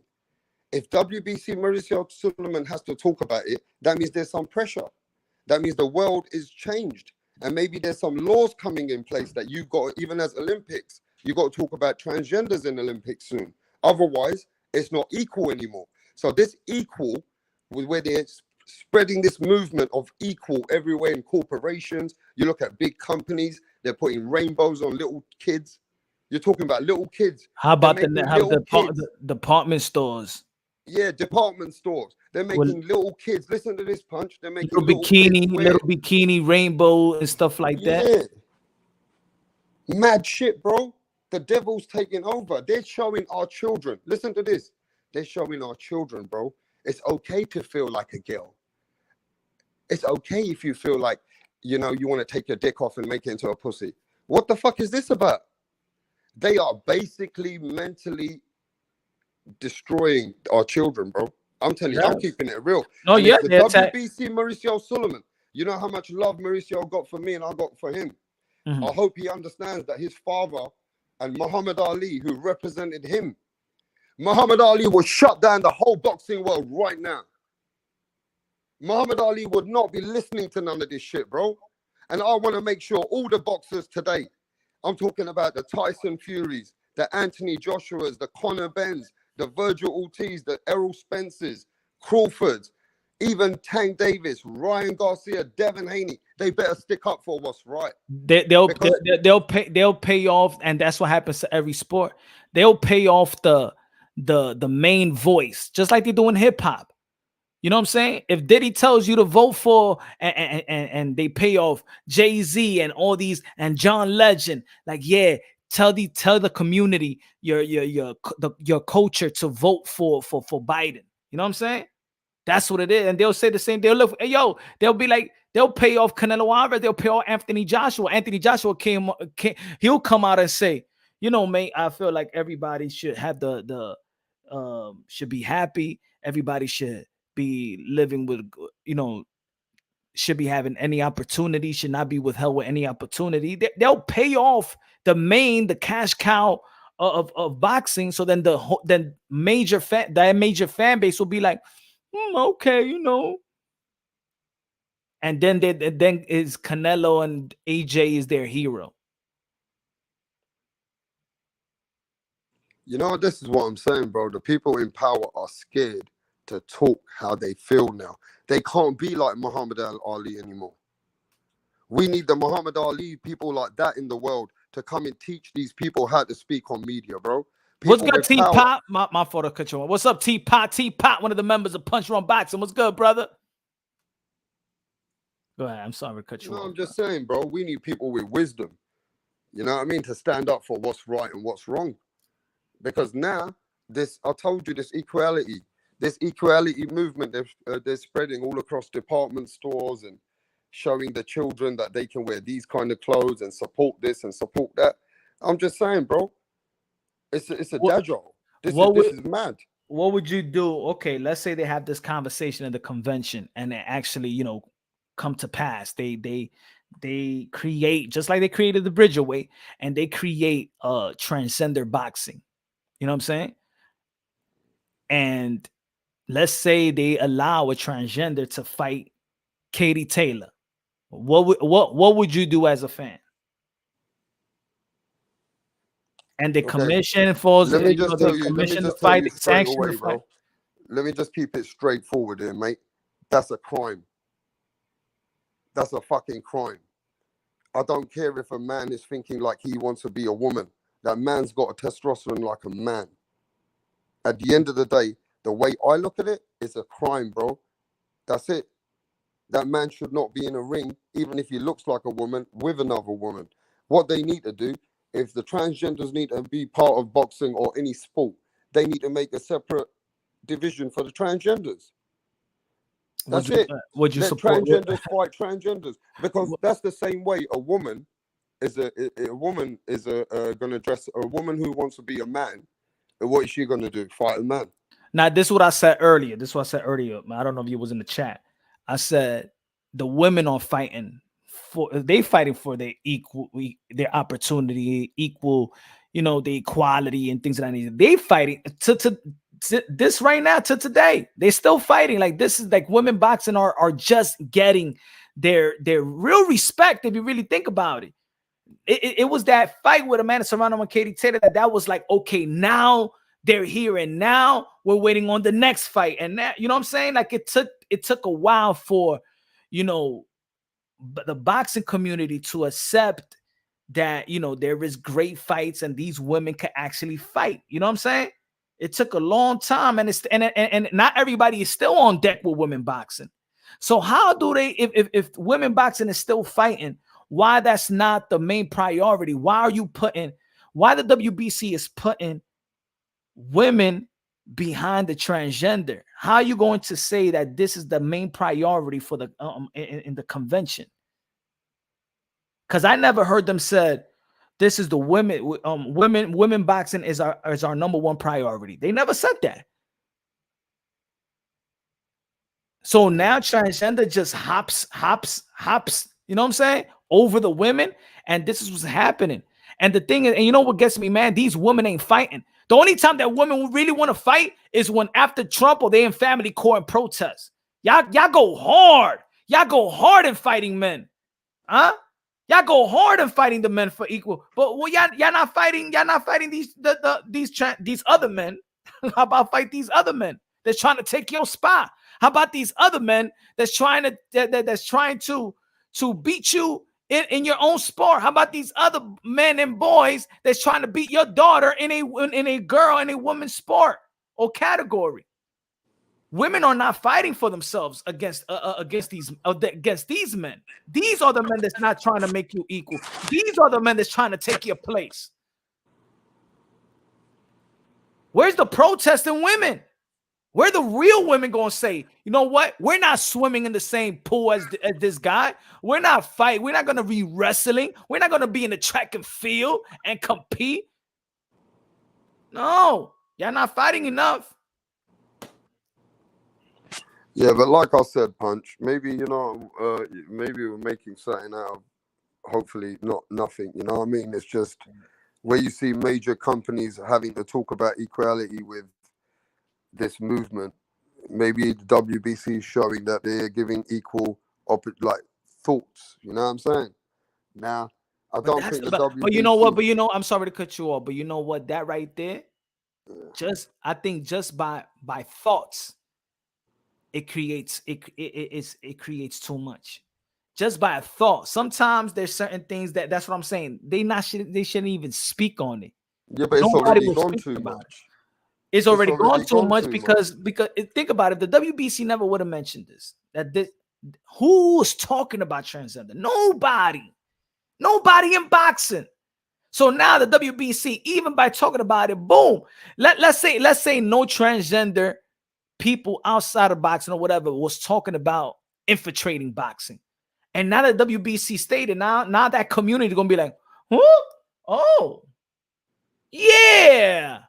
If WBC Mauricio Sullivan has to talk about it, that means there's some pressure. That means the world is changed. And maybe there's some laws coming in place that you got, even as Olympics, you got to talk about transgenders in Olympics soon. Otherwise, it's not equal anymore. So this equal, where they're spreading this movement of equal everywhere in corporations. You look at big companies, they're putting rainbows on little kids. You're talking about little kids. How about the department stores? Yeah, department stores. They're making little kids. Listen to this, Punch. They're making little bikini rainbow and stuff like that. Mad shit, bro. The devil's taking over. They're showing our children. Listen to this. They're showing our children, bro. It's okay to feel like a girl. It's okay if you feel like, you know, you want to take your dick off and make it into a pussy. What the fuck is this about? They are basically mentally destroying our children, bro. I'm telling you, I'm keeping it real. No, and yeah, the WBC Mauricio Sullivan. You know how much love Mauricio got for me and I got for him. Mm-hmm. I hope he understands that his father and Muhammad Ali, who represented him, Muhammad Ali will shut down the whole boxing world right now. Muhammad Ali would not be listening to none of this shit, bro. And I want to make sure all the boxers today, I'm talking about the Tyson Furies, the Anthony Joshuas, the Conor Benns, the Vergil Ortiz, the Errol Spencers, Crawfords, even Tank Davis, Ryan Garcia, Devin Haney, they better stick up for what's right. They'll pay off, and that's what happens to every sport. They'll pay off the main voice, just like they do in hip hop. You know what I'm saying? If Diddy tells you to vote for and they pay off Jay-Z and all these and John Legend, like, yeah, tell the community your culture to vote for Biden. You know what I'm saying? That's what it is. And they'll say the same. They'll look, hey, yo, they'll be like, they'll pay off Canelo Alvarez, they'll pay off Anthony Joshua. Anthony Joshua he'll come out and say, you know, mate, I feel like everybody should have should be happy. Everybody should be living with, you know, should be having any opportunity, should not be withheld with any opportunity. They'll pay off the cash cow of boxing. So then the major fan base will be like, okay, you know. And then is Canelo and AJ is their hero. You know, this is what I'm saying, bro. The people in power are scared to talk how they feel now. They can't be like Muhammad Ali anymore. We need the Muhammad Ali people like that in the world to come and teach these people how to speak on media, bro. People What's good, T-Pop? My fault, I cut you on. What's up, T-Pop? T-Pop, one of the members of Punch Run Boxing. What's good, brother? Go ahead. I'm sorry to cut you off. I'm just saying, bro, we need people with wisdom. You know what I mean? To stand up for what's right and what's wrong. Because now, I told you, this equality movement, they're spreading all across department stores and showing the children that they can wear these kind of clothes and support this and support that. I'm just saying, bro, it's a dajjal. This is mad. What would you do? Okay, let's say they have this conversation in the convention and they actually, you know, come to pass. They create, just like they created the Bridgerweight, and they create transgender boxing. You know what I'm saying? And let's say they allow a transgender to fight Katie Taylor. What would you do as a fan? And the commission falls. Let me just tell you, bro. Let me just keep it straightforward here, mate. That's a crime. That's a fucking crime. I don't care if a man is thinking like he wants to be a woman. That man's got a testosterone like a man. At the end of the day, the way I look at it, it's a crime, bro. That's it. That man should not be in a ring, even if he looks like a woman, with another woman. What they need to do, if the transgenders need to be part of boxing or any sport, they need to make a separate division for the transgenders. That's it. Would you support transgenders fight transgenders? Because that's the same way a woman is gonna dress. A woman who wants to be a man, what is she gonna do? Fight a man? Now, this is what I said earlier. I don't know if you was in the chat. I said the women are fighting for their their opportunity, equal, you know, the equality and things of that nature. They fighting to this right now, to today. They're still fighting. Like, this is like women boxing are just getting their real respect if you really think about it. It was that fight with Amanda Serrano and Katie Taylor that was like, okay, now they're here, and now we're waiting on the next fight. And that, you know what I'm saying? Like it took a while for, you know, the boxing community to accept that, you know, there is great fights and these women can actually fight. You know what I'm saying? It took a long time, and it's and not everybody is still on deck with women boxing. So how do they, if women boxing is still fighting, why that's not the main priority? Why the WBC is putting women behind the transgender? How are you going to say that this is the main priority for the in the convention? Because I never heard them said this is the women boxing is our number one priority. They never said that. So now transgender just hops, you know what I'm saying, over the women, and this is what's happening. And the thing is, and you know what gets me, man? These women ain't fighting. The only time that women really want to fight is when after Trump or they in family court and protest. Y'all go hard. Y'all go hard in fighting men. Huh? Y'all go hard in fighting the men for equal. But well, y'all not fighting these other men. How about fight these other men that's trying to take your spot? How about these other men that's trying to beat you in your own sport? How about these other men and boys that's trying to beat your daughter in a woman's sport or category? Women are not fighting for themselves against these men. These are the men that's not trying to make you equal. These are the men that's trying to take your place. Where's the protesting women? Where the real women gonna say, you know what? We're not swimming in the same pool as this guy. We're not fighting. We're not gonna be wrestling. We're not gonna be in the track and field and compete. No, y'all not fighting enough. Yeah, but like I said, Punch, maybe, you know, maybe we're making something out of hopefully not nothing. You know what I mean? It's just where you see major companies having to talk about equality with this movement. Maybe the WBC is showing that they're giving equal thoughts. You know what I'm saying? Now, I don't think the WBC. But you know what? But you know, I'm sorry to cut you off. But you know what? That right there, I think just by thoughts, it creates too much. Just by a thought. Sometimes there's certain things that's what I'm saying. They shouldn't even speak on it. Yeah, but it's already gone too much. It's already gone too much because think about it. The WBC never would have mentioned this. Who's talking about transgender? Nobody in boxing. So now the WBC, even by talking about it, boom. Let's say no transgender people outside of boxing or whatever was talking about infiltrating boxing. And now that WBC stated, now that community gonna be like, huh? Oh, yeah.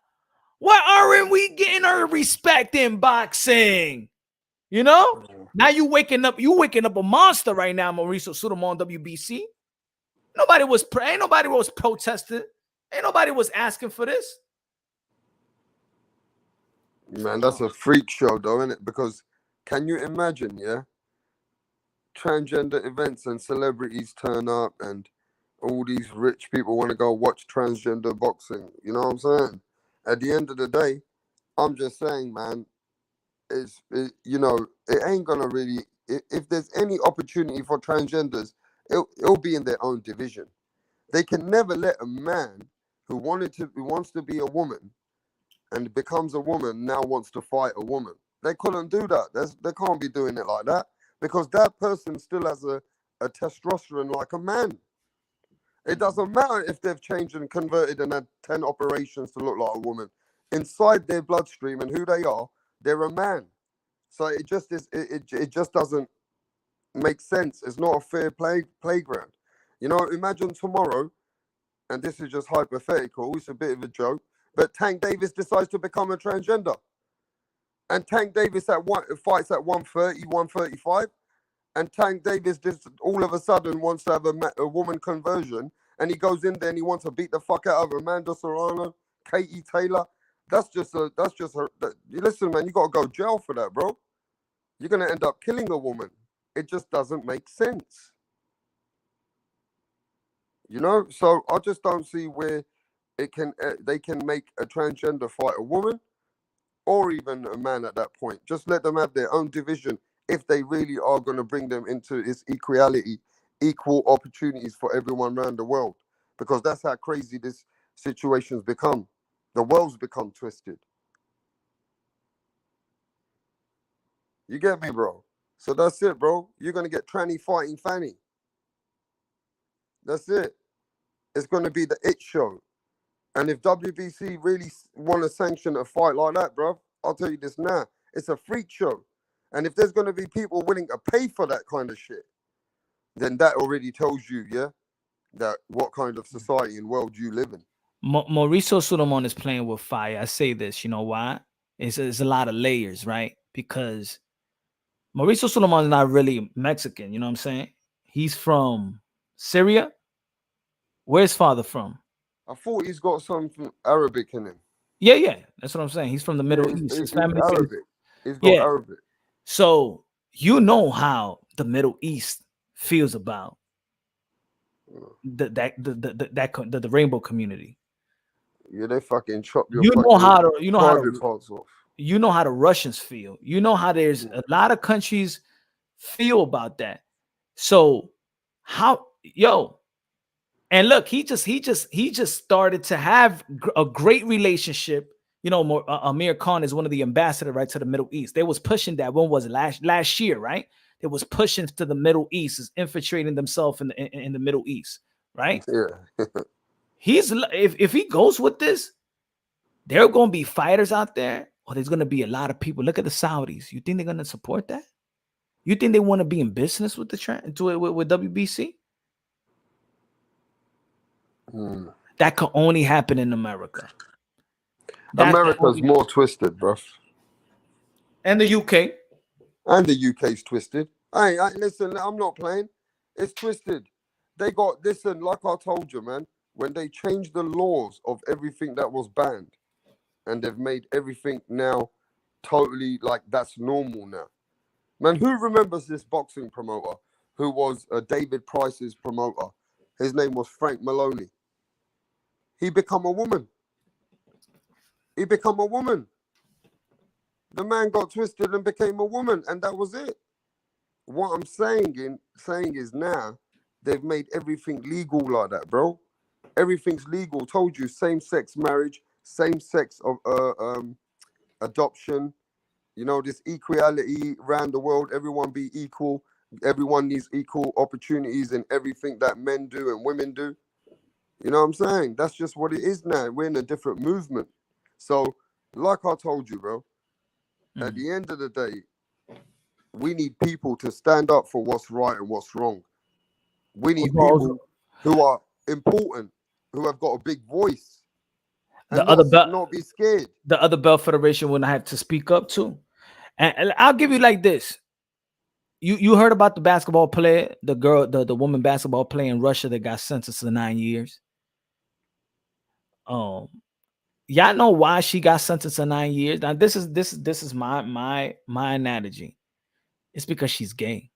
Why aren't we getting our respect in boxing? You know? Now you waking up a monster right now, Mauricio Sudamo on WBC. Ain't nobody was protesting. Ain't nobody was asking for this. Man, that's a freak show though, isn't it? Because can you imagine, yeah? Transgender events and celebrities turn up and all these rich people want to go watch transgender boxing. You know what I'm saying? At the end of the day, I'm just saying, man, you know, it ain't gonna really. If there's any opportunity for transgenders, it'll be in their own division. They can never let a man who wants to be a woman and becomes a woman now wants to fight a woman. They couldn't do that. They can't be doing it like that because that person still has a testosterone like a man. It doesn't matter if they've changed and converted and had 10 operations to look like a woman. Inside their bloodstream and who they are, they're a man. So it just is. It just doesn't make sense. It's not a fair playground. You know, imagine tomorrow, and this is just hypothetical. It's a bit of a joke, but Tank Davis decides to become a transgender, and Tank Davis fights at 130, 135. And Tank Davis just all of a sudden wants to have a woman conversion, and he goes in there and he wants to beat the fuck out of Amanda Serrano, Katie Taylor. Listen, man, you gotta go jail for that, bro. You're gonna end up killing a woman. It just doesn't make sense. You know, so I just don't see where they can make a transgender fight a woman, or even a man at that point. Just let them have their own division if they really are going to bring them into this equality, equal opportunities for everyone around the world. Because that's how crazy this situation's become. The world's become twisted. You get me, bro? So that's it, bro. You're going to get tranny fighting fanny. That's it. It's going to be the it show. And if WBC really want to sanction a fight like that, bro, I'll tell you this now. It's a freak show. And if there's going to be people willing to pay for that kind of shit, then that already tells you, yeah, that what kind of society and world you live in. Mauricio Solomon is playing with fire. I say this, you know why? It's a lot of layers, right? Because Mauricio Solomon is not really Mexican, you know what I'm saying? He's from Syria. Where's his father from? I thought he's got something Arabic in him. Yeah, that's what I'm saying. He's from the Middle East. His family Arabic. He's got Arabic. So you know how the Middle East feels about the rainbow community. Yeah, they fucking chop your parts off. You know how the Russians feel. You know how there's a lot of countries feel about that. So and look, he just started to have a great relationship. You know, Amir Khan is one of the ambassadors, right, to the Middle East. They was pushing that. When was it? Last year, right? They was pushing to the Middle East, is infiltrating themselves in the Middle East, right? Yeah. If he goes with this, there are going to be fighters out there, or there's going to be a lot of people. Look at the Saudis. You think they're going to support that? You think they want to be in business with with WBC? That could only happen in America. America's more twisted, bro. And the UK. And the UK's twisted. Listen, I'm not playing. It's twisted. Listen, like I told you, man, when they changed the laws of everything that was banned, and they've made everything now totally like that's normal now. Man, who remembers this boxing promoter who was David Price's promoter? His name was Frank Maloney. He become a woman. The man got twisted and became a woman, and that was it. What I'm saying is now they've made everything legal like that, bro. Everything's legal. Told you, same-sex marriage, same-sex adoption. You know, this equality around the world. Everyone be equal. Everyone needs equal opportunities in everything that men do and women do. You know what I'm saying? That's just what it is now. We're in a different movement. So, like I told you, bro, at the end of the day, we need people to stand up for what's right and what's wrong. We need people who are important, who have got a big voice, and not be scared. The other belt federation wouldn't have to speak up too. And I'll give you like this. You heard about the basketball player, the woman basketball player in Russia that got sentenced to 9 years. Y'all know why she got sentenced to 9 years. Now this is my analogy. It's because she's gay.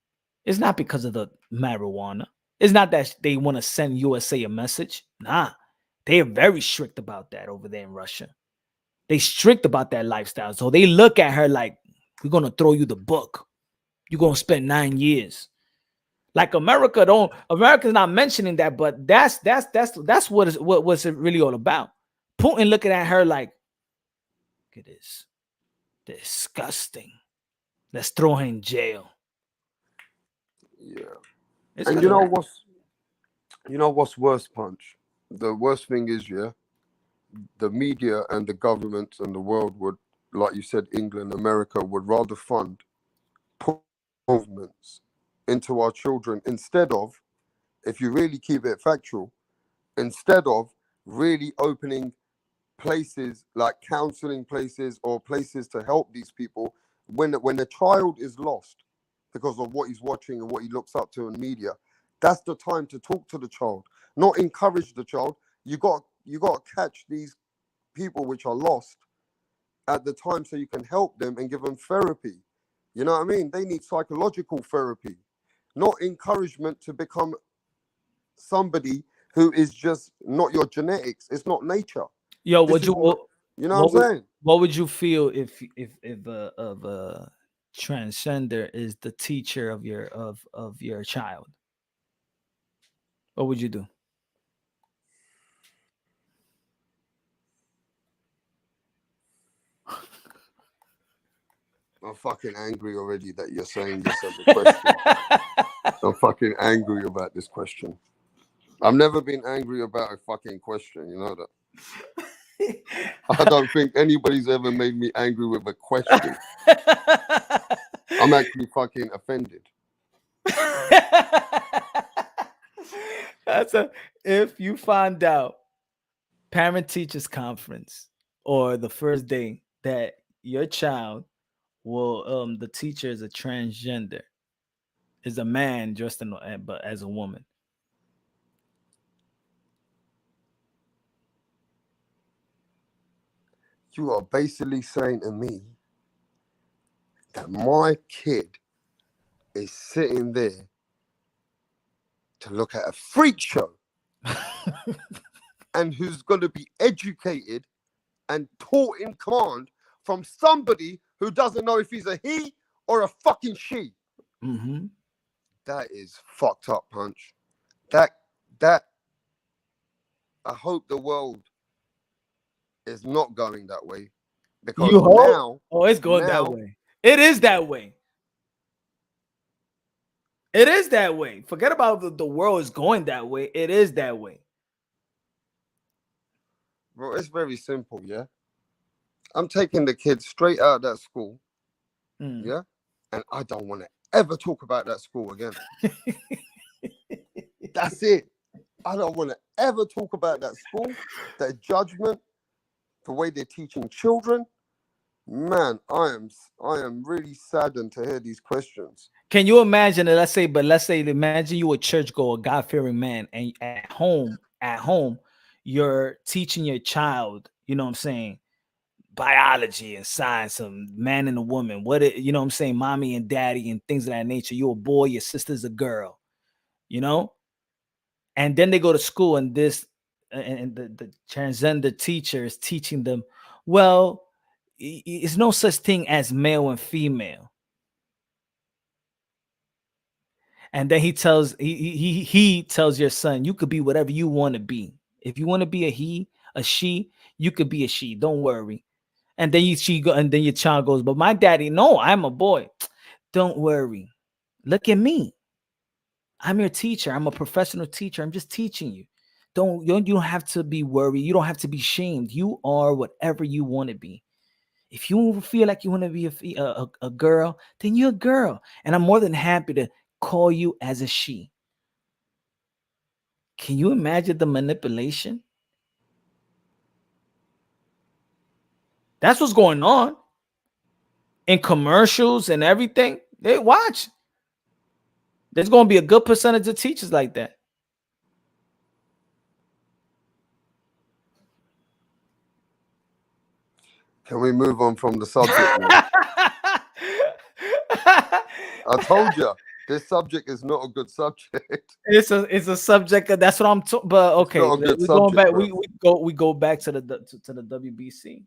It's not because of the marijuana. It's not that they want to send USA a message. Nah, they are very strict about that over there in Russia. They strict about that lifestyle. So they look at her like, we're gonna throw you the book. You're gonna spend 9 years. Like America's not mentioning that, but that's what's it really all about. Putin looking at her like, look at this. Disgusting. Let's throw her in jail. Yeah. And you know what's worse, Punch? The worst thing is, yeah, the media and the government and the world would, like you said, England, America, would rather fund movements into our children instead of, if you really keep it factual, instead of really opening places like counseling places or places to help these people when a child is lost because of what he's watching and what he looks up to in media. That's the time to talk to the child, not encourage the child. You got to catch these people which are lost at the time so you can help them and give them therapy. You know what I mean? They need psychological therapy, not encouragement to become somebody who is just not your genetics. It's not nature. Yo, you know what I'm saying? What would you feel if a transgender is the teacher of your child? What would you do? I'm fucking angry already that you're saying this as a question. I'm fucking angry about this question. I've never been angry about a fucking question, you know that. I don't think anybody's ever made me angry with a question. I'm actually fucking offended. That's a if you find out parent teachers conference or the first day that your child will the teacher is a transgender, is a man dressed in but as a woman. You are basically saying to me that my kid is sitting there to look at a freak show and who's going to be educated and taught in command from somebody who doesn't know if he's a he or a fucking she. Mm-hmm. That is fucked up, Punch. That I hope the world is not going that way, because You hope? now, Oh, it's going that way. It is that way. It is that way. Forget about the world is going that way. It is that way. bro, it's very simple, yeah? I'm taking the kids straight out of that school, yeah? And I don't want to ever talk about that school again. That's it. I don't want to ever talk about that school, their judgment, the way they're teaching children. Man, I am really saddened to hear these questions. Can you imagine that? Let's say, imagine you a churchgoer, God-fearing man, and at home, you're teaching your child, you know what I'm saying, biology and science, a man and a woman, you know what I'm saying, mommy and daddy and things of that nature. You're a boy, your sister's a girl, you know? And then they go to school and the transgender teacher is teaching them, well, it's no such thing as male and female. And then he tells your son, you could be whatever you want to be. If you want to be a he, a she, you could be a she. Don't worry. And then and then your child goes, but my daddy, no, I'm a boy. Don't worry. Look at me. I'm your teacher. I'm a professional teacher. I'm just teaching you. You don't have to be worried. You don't have to be shamed. You are whatever you want to be. If you feel like you want to be a girl, then you're a girl. And I'm more than happy to call you as a she. Can you imagine the manipulation? That's what's going on in commercials and everything. They watch. There's going to be a good percentage of teachers like that. Can we move on from the subject now? I told you, this subject is not a good subject. It's a subject. That's what I'm talking. But okay, we're going back. We go back to the WBC.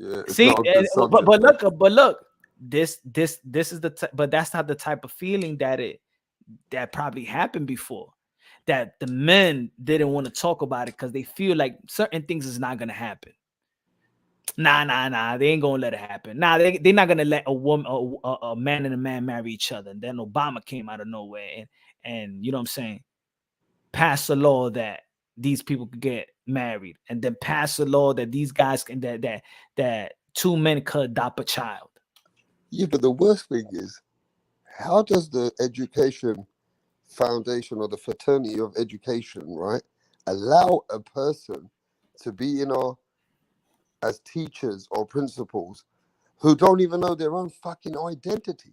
Yeah, it's see, not a good subject, but look, this is but that's not the type of feeling that probably happened before. That the men didn't want to talk about it because they feel like certain things is not gonna happen. Nah. They ain't gonna let it happen. Nah, they're not gonna let a woman, a man and a man marry each other. And then Obama came out of nowhere and you know what I'm saying, passed a law that these people could get married, and then pass a law that these guys can that two men could adopt a child. Yeah, but the worst thing is, how does the education foundation or the fraternity of education, right, allow a person to be in our as teachers or principals who don't even know their own fucking identity?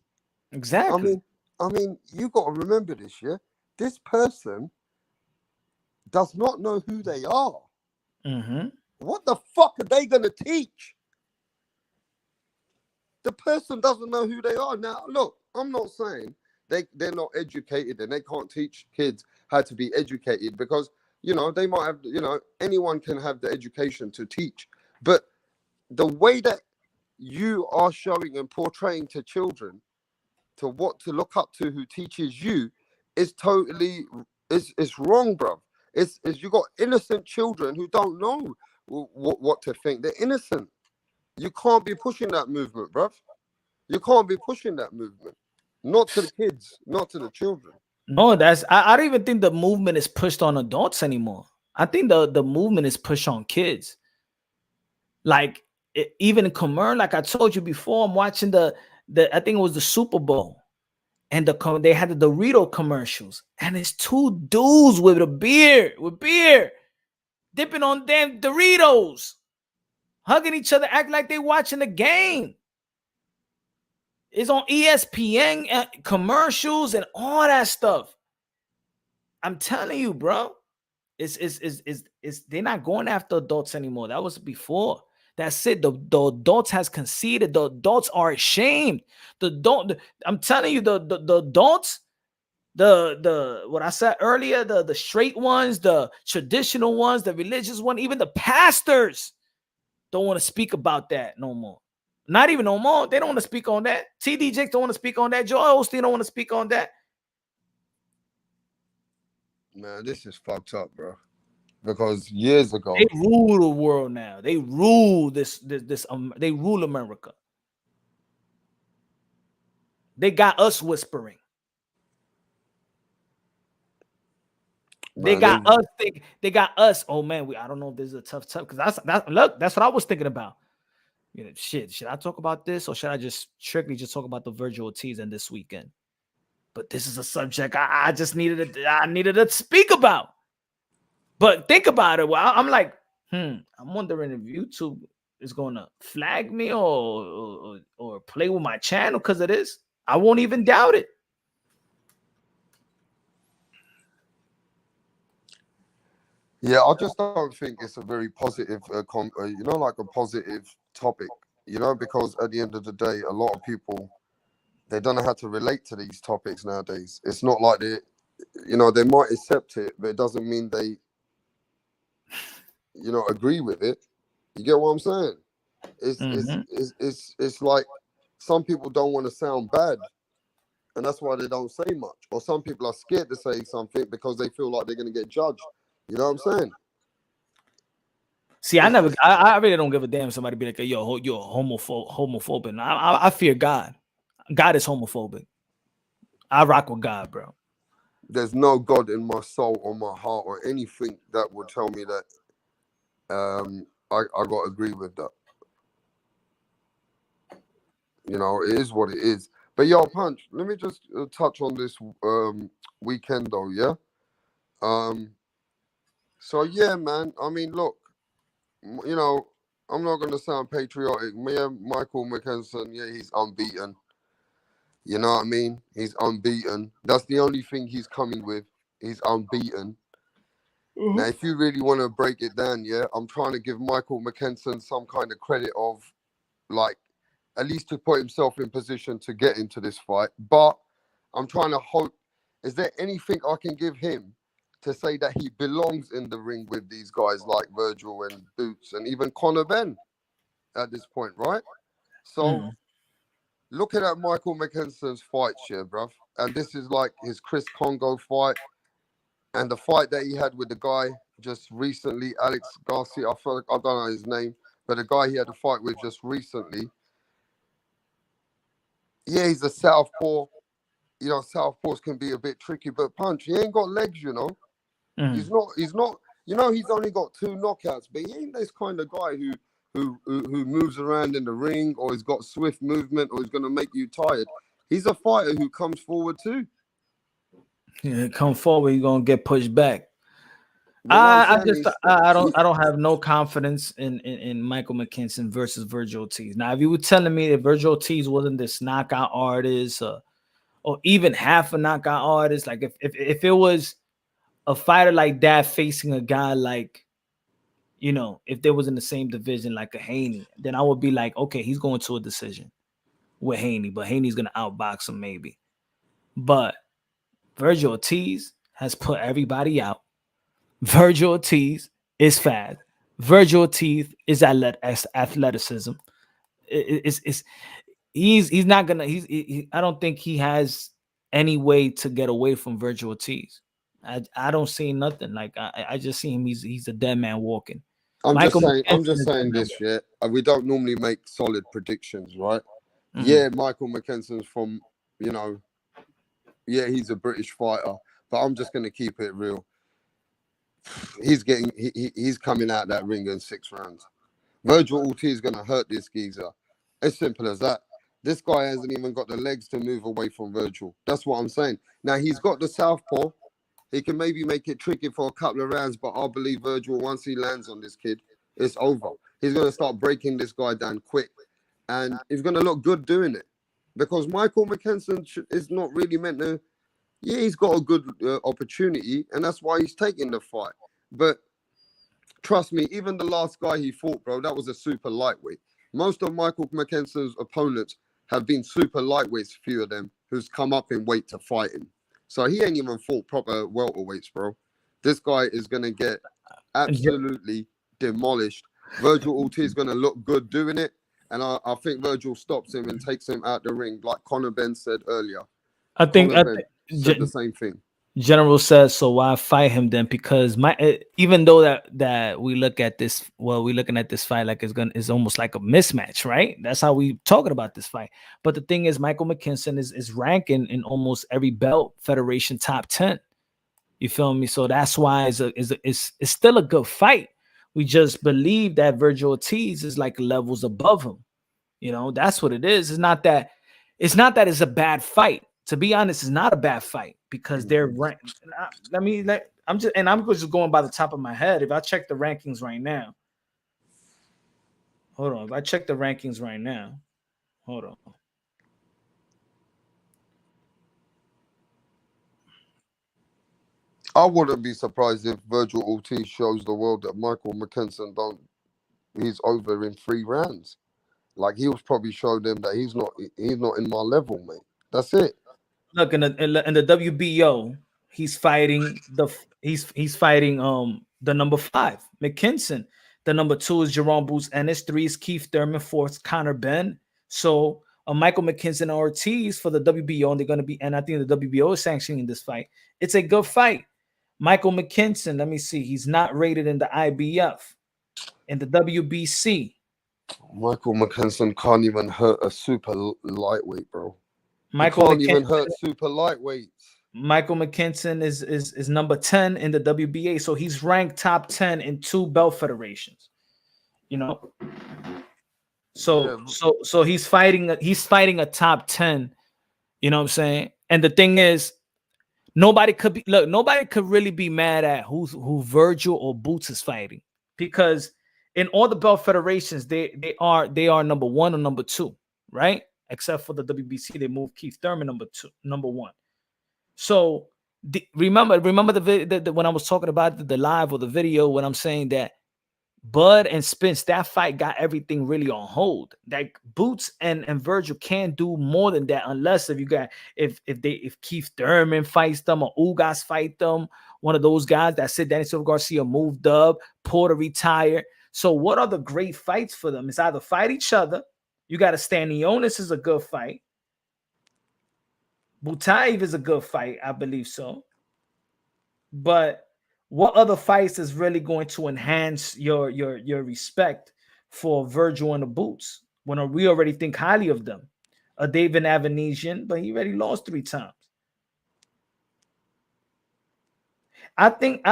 Exactly. I mean, you got to remember this, yeah? This person does not know who they are. Mm-hmm. What the fuck are they going to teach? The person doesn't know who they are. Now, look, I'm not saying they're not educated and they can't teach kids how to be educated, because, you know, they might have, you know, anyone can have the education to teach. But the way that you are showing and portraying to children to what to look up to, who teaches you, is totally it's wrong, bro. It's you got innocent children who don't know what to think. They're innocent. You can't be pushing that movement, bro. You can't be pushing that movement. Not to the kids, not to the children. No, I don't even think the movement is pushed on adults anymore. I think the movement is pushed on kids. Like even in commercial, like I told you before, I'm watching the I think it was the Super Bowl, and they had the Dorito commercials, and it's two dudes with beer, dipping on damn Doritos, hugging each other, acting like they watching the game. It's on ESPN commercials and all that stuff. I'm telling you, bro. It's they're not going after adults anymore. That was before. That's it. The adults has conceded. The adults are ashamed. I'm telling you, the adults, the what I said earlier, the straight ones, the traditional ones, the religious one, even the pastors don't want to speak about that no more. Not even no more. They don't want to speak on that. TD Jakes don't want to speak on that. Joel Osteen don't want to speak on that. Man, this is fucked up, bro. Because years ago, they rule the world now. They rule this. They rule America. They got us whispering. Man, they got us. Oh man, I don't know if this is a tough because that's what I was thinking about. You know, shit. Should I talk about this or should I just strictly just talk about the Vergil Ortiz and this weekend? But this is a subject I just needed to speak about. But think about it. Well, I'm like, I'm wondering if YouTube is gonna flag me or play with my channel because of this. I won't even doubt it. Yeah, I just don't think it's a very positive, like a positive topic, because at the end of the day, a lot of people, they don't know how to relate to these topics nowadays. It's not like they might accept it, but it doesn't mean they, agree with it. You get what I'm saying? It's like some people don't want to sound bad, and that's why they don't say much. Or some people are scared to say something because they feel like they're going to get judged. You know what I'm saying? See, I really don't give a damn if somebody be like, yo, you're homophobic. And I fear God. God is homophobic. I rock with God, bro. There's no God in my soul or my heart or anything that would tell me that I got to agree with that. It is what it is. But yo, Punch, let me just touch on this weekend though, yeah? So yeah, man, I mean, look, I'm not going to sound patriotic. Me and Michael Mckinson, yeah, he's unbeaten. You know what I mean? He's unbeaten. That's the only thing he's coming with. He's unbeaten. Mm-hmm. Now, if you really want to break it down, yeah, I'm trying to give Michael Mckinson some kind of credit of, like, at least to put himself in position to get into this fight. But I'm trying to hope, is there anything I can give him to say that he belongs in the ring with these guys like Vergil and Boots and even Conor Benn at this point, right? So looking at Michael Mckinson's fights here, bruv, and this is like his Chris Congo fight and the fight that he had with the guy just recently, Alex Garcia, I don't know his name, but the guy he had a fight with just recently. Yeah, he's a southpaw. Southpaws can be a bit tricky, but Punch, he ain't got legs, He's not, he's only got 2 knockouts, but he ain't this kind of guy who moves around in the ring or he's got swift movement or he's going to make you tired. He's a fighter who comes forward too. Yeah, come forward, you're going to get pushed back. I don't have no confidence in Michael Mckinson versus Vergil Ortiz. Now, if you were telling me that Vergil Ortiz wasn't this knockout artist or even half a knockout artist, like if it was a fighter like that facing a guy like, if they was in the same division like a Haney, then I would be like, okay, he's going to a decision with Haney, but Haney's going to outbox him maybe. But Vergil Ortiz has put everybody out. Vergil Ortiz is fast. Vergil Ortiz is athleticism. It's he's not gonna I don't think he has any way to get away from Vergil Ortiz. I don't see nothing. Like I just see him. He's a dead man walking. I'm just Michael saying. I'm McKinson just is a dead saying man this. Yeah, we don't normally make solid predictions, right? walking. Yeah, Michael McKinson's from, you know, yeah, he's a British fighter, but I'm just gonna keep it real. He's coming out that ring in 6 rounds. Vergil Ortiz is gonna hurt this geezer. As simple as that. This guy hasn't even got the legs to move away from Vergil. That's what I'm saying. Now he's got the southpaw. He can maybe make it tricky for a couple of rounds, but I believe Vergil, once he lands on this kid, it's over. He's gonna start breaking this guy down quick, and he's gonna look good doing it. Because Michael McKinson is not really meant to. Yeah, he's got a good opportunity, and that's why he's taking the fight. But trust me, even the last guy he fought, bro, that was a super lightweight. Most of Michael McKinson's opponents have been super lightweights, few of them, who's come up in weight to fight him. So he ain't even fought proper welterweights, bro. This guy is going to get absolutely demolished. Vergil Ortiz is going to look good doing it. And I think Vergil stops him and takes him out the ring, like Conor Ben said earlier. I think Said the same thing. General says, so why fight him then? Because even though that we look at this, well, we're looking at this fight like it's almost like a mismatch, right? That's how we talking about this fight. But the thing is, Michael McKinson is ranking in almost every belt federation top 10. You feel me? So that's why it's still a good fight. We just believe that Vergil Ortiz is like levels above him. You know, that's what it is. It's not that it's a bad fight. To be honest, it's not a bad fight because they're ranked. I'm just going by the top of my head. If I check the rankings right now, hold on. If I check the rankings right now, hold on. I wouldn't be surprised if Vergil Ortiz shows the world that Michael McKinson he's over in 3 rounds. Like he'll probably show them that he's not in my level, mate. That's it. Look in the WBO, he's fighting the number 5 McKinson. The number 2 is Jerome Boots Ennis. 3 is Keith Thurman. 4 is Conor Ben. So Michael McKinson and Ortiz for the WBO, and they're going to be, and I think the WBO is sanctioning this fight. It's a good fight. Michael McKinson, let me see, he's not rated in the IBF, in the WBC. Michael McKinson can't even hurt a super lightweight, bro. Michael can't McKinson, even hurt super lightweights. Michael McKinson is number 10 in the WBA, so he's ranked top 10 in 2 belt federations. You know, so he's fighting a top 10. You know what I'm saying? And the thing is, nobody could really be mad at who Vergil or Boots is fighting, because in all the belt federations they are number 1 or number 2, right? Except for the WBC, they moved Keith Thurman number 1. So remember the when I was talking about the live or the video, when I'm saying that Bud and Spence, that fight got everything really on hold. Like Boots and Vergil can't do more than that unless if Keith Thurman fights them or Ugas fight them, one of those guys that said Danny Silva Garcia moved up, Porter retired. So what are the great fights for them? It's either fight each other. You got to Stanionis is a good fight. Butaev is a good fight, I believe so. But what other fights is really going to enhance your respect for Vergil and the Boots when we already think highly of them? A David Avanesian, but he already lost 3 times. I think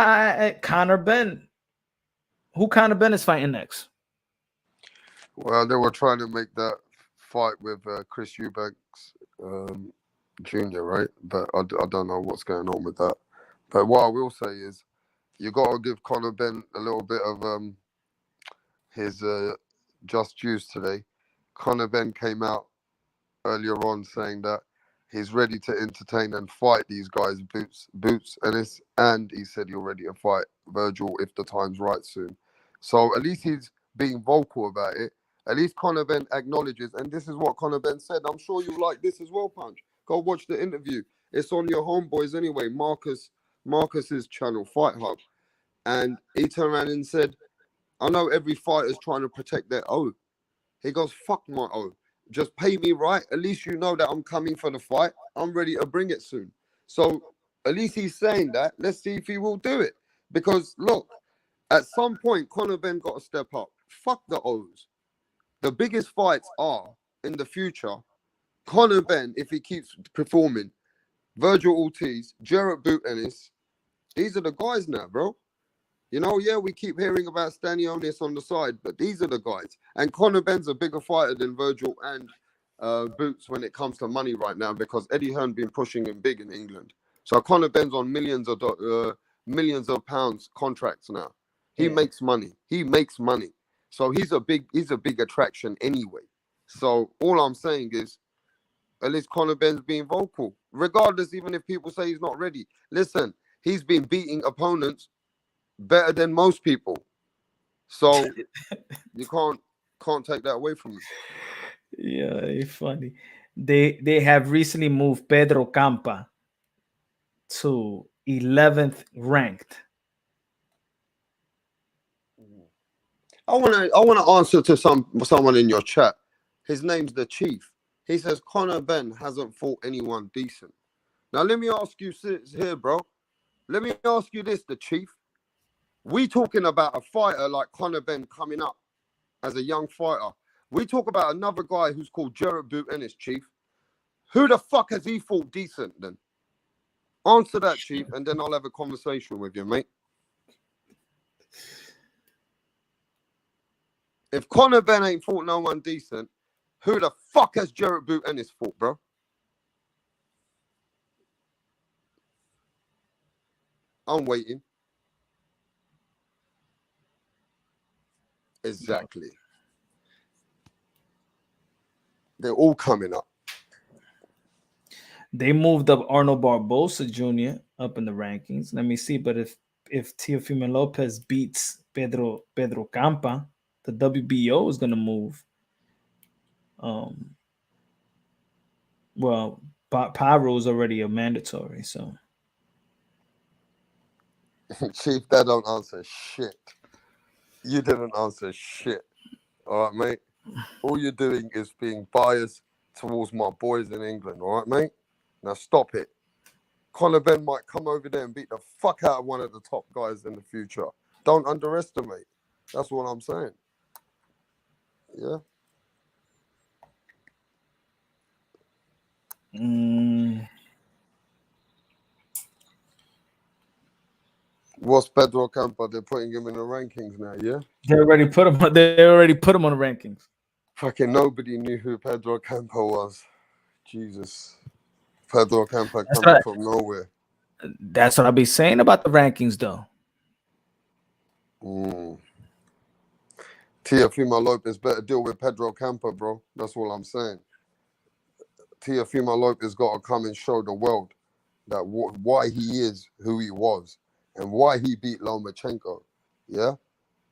Conor Ben. Who Conor Ben is fighting next? Well, they were trying to make that fight with Chris Eubanks Jr., right? But I don't know what's going on with that. But what I will say is, you got to give Conor Ben a little bit of his just dues today. Conor Ben came out earlier on saying that he's ready to entertain and fight these guys, Boots Ennis, and he said he's ready to fight Vergil if the time's right soon. So at least he's being vocal about it. At least Conor Ben acknowledges, and this is what Conor Ben said. I'm sure you like this as well, Punch. Go watch the interview. It's on your homeboys anyway, Marcus's channel, Fight Hub. And he turned around and said, I know every fighter's trying to protect their O. He goes, fuck my O. Just pay me right. At least you know that I'm coming for the fight. I'm ready to bring it soon. So at least he's saying that. Let's see if he will do it. Because look, at some point, Conor Ben got to step up. Fuck the O's. The biggest fights are in the future. Conor Ben, if he keeps performing, Vergil Ortiz, Jarrett Boot Ennis, these are the guys now, bro. You know, yeah, we keep hearing about Stanionis on the side, but these are the guys. And Conor Ben's a bigger fighter than Vergil and Boots when it comes to money right now, because Eddie Hearn been pushing him big in England. So Conor Ben's on millions of pounds contracts now. He makes money. He makes money. So he's a big attraction anyway. So all I'm saying is, at least Conor Ben's being vocal, regardless, even if people say he's not ready. Listen, he's been beating opponents better than most people. So you can't take that away from me. Yeah, it's funny. They have recently moved Pedro Campa to 11th ranked. I wanna answer to someone in your chat. His name's the Chief. He says Conor Ben hasn't fought anyone decent. Now let me ask you here, bro. Let me ask you this, the Chief. We talking about a fighter like Conor Ben coming up as a young fighter. We talk about another guy who's called Jarrett Boot Ennis, Chief. Who the fuck has he fought decent then? Answer that, Chief, and then I'll have a conversation with you, mate. If Conor Ben ain't fought no one decent, who the fuck has Jarrett Boot Ennis fought, bro? I'm waiting. Exactly. They're all coming up. They moved up Arnold Barbosa Jr. up in the rankings. Let me see, but if Teofimo Lopez beats Pedro Campa, the WBO is gonna move. Well, Pyro is already a mandatory, so Chief, that don't answer shit. You didn't answer shit. All right, mate? All you're doing is being biased towards my boys in England, all right, mate? Now stop it. Conor Ben might come over there and beat the fuck out of one of the top guys in the future. Don't underestimate. That's what I'm saying. Yeah? What's Pedro Campa? They're putting him in the rankings now, yeah? They already put him on the rankings. Fucking nobody knew who Pedro Campa was. Jesus. Pedro Campa coming from nowhere. That's what I'll be saying about the rankings, though. Teofimo Lopez better deal with Pedro Campa, bro. That's all I'm saying. Teofimo Lopez got to come and show the world that why he is who he was and why he beat Lomachenko. Yeah?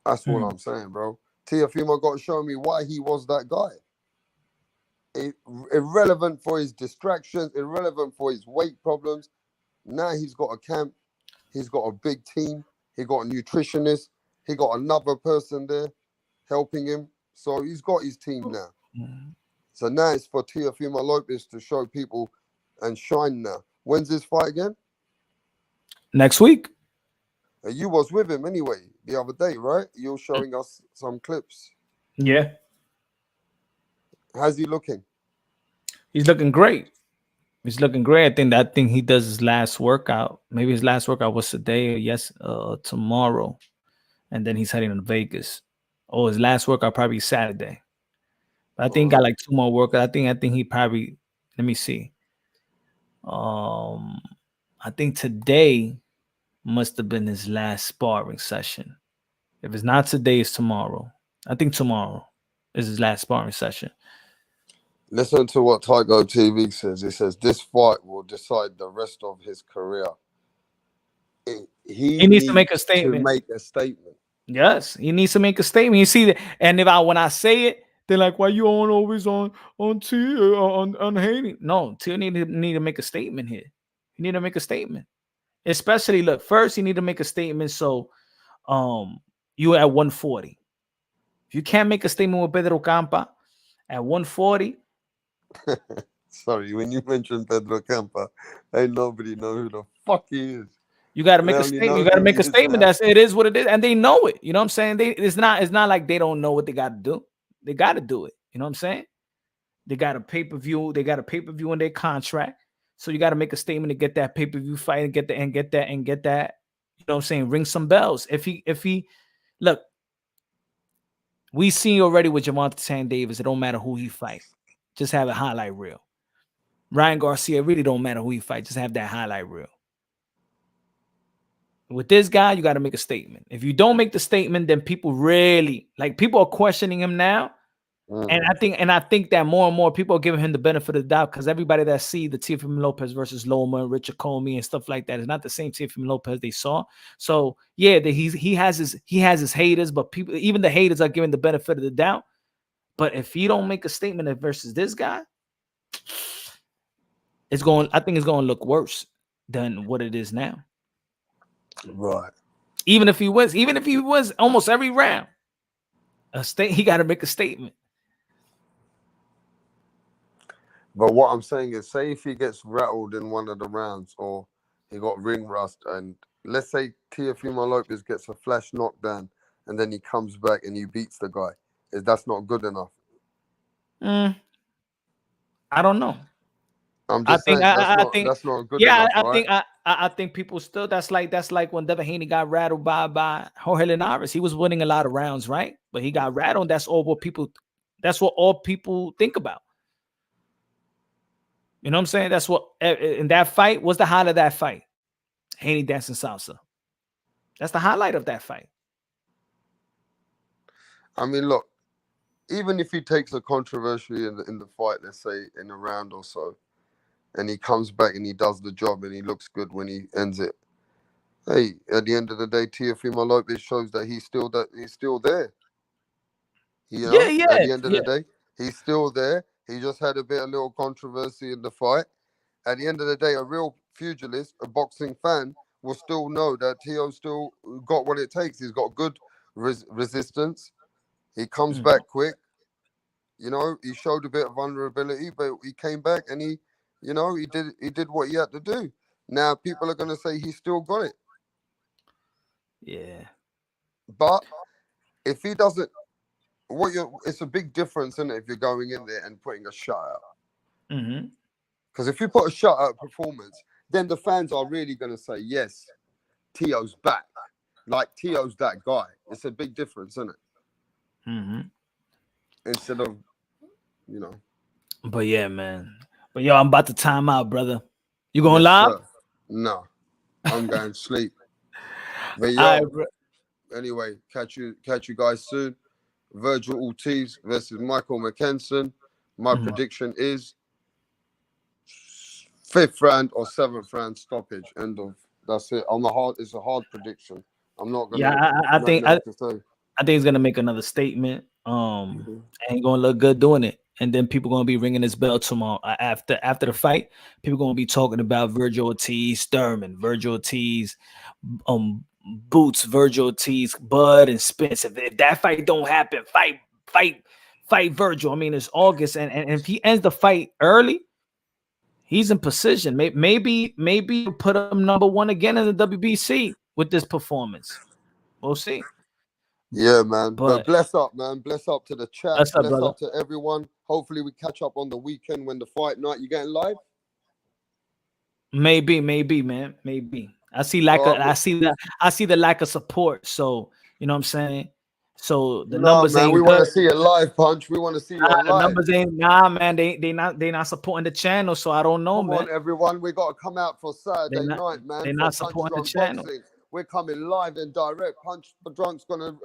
That's what I'm saying, bro. Teofimo got to show me why he was that guy. Irrelevant for his distractions, irrelevant for his weight problems. Now he's got a camp. He's got a big team. He got a nutritionist. He got another person there helping him. So he's got his team now. So now it's for Teofimo Lopez to show people and shine now. When's this fight again? Next week. You was with him anyway the other day, right? You were showing us some clips. Yeah. How's he looking? He's looking great. He's looking great. I think he does his last workout. Maybe his last workout was today or tomorrow. And then he's heading to Vegas. Oh, his last workout probably Saturday. But I think he got like 2 more workouts. I think he probably, let me see. I think today must have been his last sparring session. If it's not today, it's tomorrow. I think tomorrow is his last sparring session. Listen to what Tygo TV says. It says this fight will decide the rest of his career. He needs to make a statement. Yes, he needs to make a statement. You see that, and when I say it, they're like, "Why you always on T on hating?" No, T need to make a statement here. You need to make a statement. Especially, look, first you need to make a statement. So, you at 140. If you can't make a statement with Pedro Campa at 140, Sorry, when you mentioned Pedro Campa, ain't nobody know who the fuck he is. you got to make They a only statement. know You got to who make he a is statement. now. It is what it is, and they know it. You know what I'm saying? It's not like they don't know what they got to do. They got to do it. You know what I'm saying? They got a pay-per-view. They got a pay-per-view in their contract. So you got to make a statement to get that pay-per-view fight and get that. You know what I'm saying? Ring some bells. If he look, we see already with Javante San Davis. It don't matter who he fight. Just have a highlight reel. Ryan Garcia really don't matter who he fight. Just have that highlight reel. With this guy, you got to make a statement. If you don't make the statement, then people are questioning him now. And I think that more and more people are giving him the benefit of the doubt because everybody that see the Teofimo Lopez versus Loma, Richard Comey, and stuff like that is not the same Teofimo Lopez they saw. So yeah, he has his haters, but people, even the haters, are giving the benefit of the doubt. But if you don't make a statement versus this guy, I think it's going to look worse than what it is now. Right. Even if he wins almost every round, he got to make a statement. But what I'm saying is, say if he gets rattled in one of the rounds or he got ring rust, and let's say Teofimo Lopez gets a flash knockdown and then he comes back and he beats the guy, that's not good enough? I don't know. I'm just saying that's not good enough, right? I think people still that's like when Devin Haney got rattled by Jorge Linares. He was winning a lot of rounds, right? But he got rattled. That's what all people think about. You know what I'm saying? That's what in that fight. What's the highlight of that fight? Haney dancing salsa. That's the highlight of that fight. I mean, look, even if he takes a controversy in the fight, let's say in a round or so, and he comes back and he does the job and he looks good when he ends it. Hey, at the end of the day, Teofimo Lopez shows that he's still there. You know, at the end of the day, he's still there. He just had a little controversy in the fight. At the end of the day, a real pugilist, a boxing fan, will still know that Teo still got what it takes. He's got good resistance. He comes back quick. You know, he showed a bit of vulnerability, but he came back and he did what he had to do. Now people are going to say he still got it. Yeah. But if he doesn't, it's a big difference, isn't it, if you're going in there and putting a shutout. Because if you put a shutout performance, then the fans are really going to say, yes, Teo's back. Like, Teo's that guy. It's a big difference, isn't it? Instead of, But yeah, man. But yo, I'm about to time out, brother. You going live? Sir. No. I'm going to sleep. But yo, anyway, catch you guys soon. Vergil Ortiz versus Michael Mckinson. My prediction is 5th round or 7th round stoppage. End of. That's it. It's a hard prediction. I'm not gonna. Yeah, I think he's gonna make another statement. Ain't gonna look good doing it. And then people gonna be ringing his bell tomorrow after the fight. People gonna be talking about Vergil Ortiz, Thurman, Vergil Ortiz, Boots, Vergil Ortiz, Bud, and Spence. If that fight don't happen, fight Vergil. I mean, it's August, and if he ends the fight early, he's in position. Maybe put him number 1 again in the WBC with this performance. We'll see. Yeah, man. But bless up, man. Bless up to the chat. Bless up to everyone. Hopefully we catch up on the weekend when the fight night. You getting live? Maybe, man. Maybe. I see I see the lack of support. So, you know what I'm saying? So the numbers man, ain't we good. want to see it live, Punch. We want to see you live. The numbers ain't man. They not supporting the channel, so I don't know, Come man. on, everyone. We got to come out for Saturday night, man. They're not supporting the channel. Boxing. We're coming live and direct. Punch the Drunk's gonna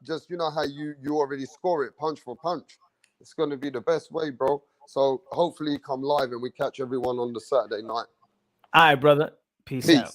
just how you already score it, punch for punch. It's gonna be the best way, bro. So hopefully you come live and we catch everyone on the Saturday night. All right, brother. Peace out.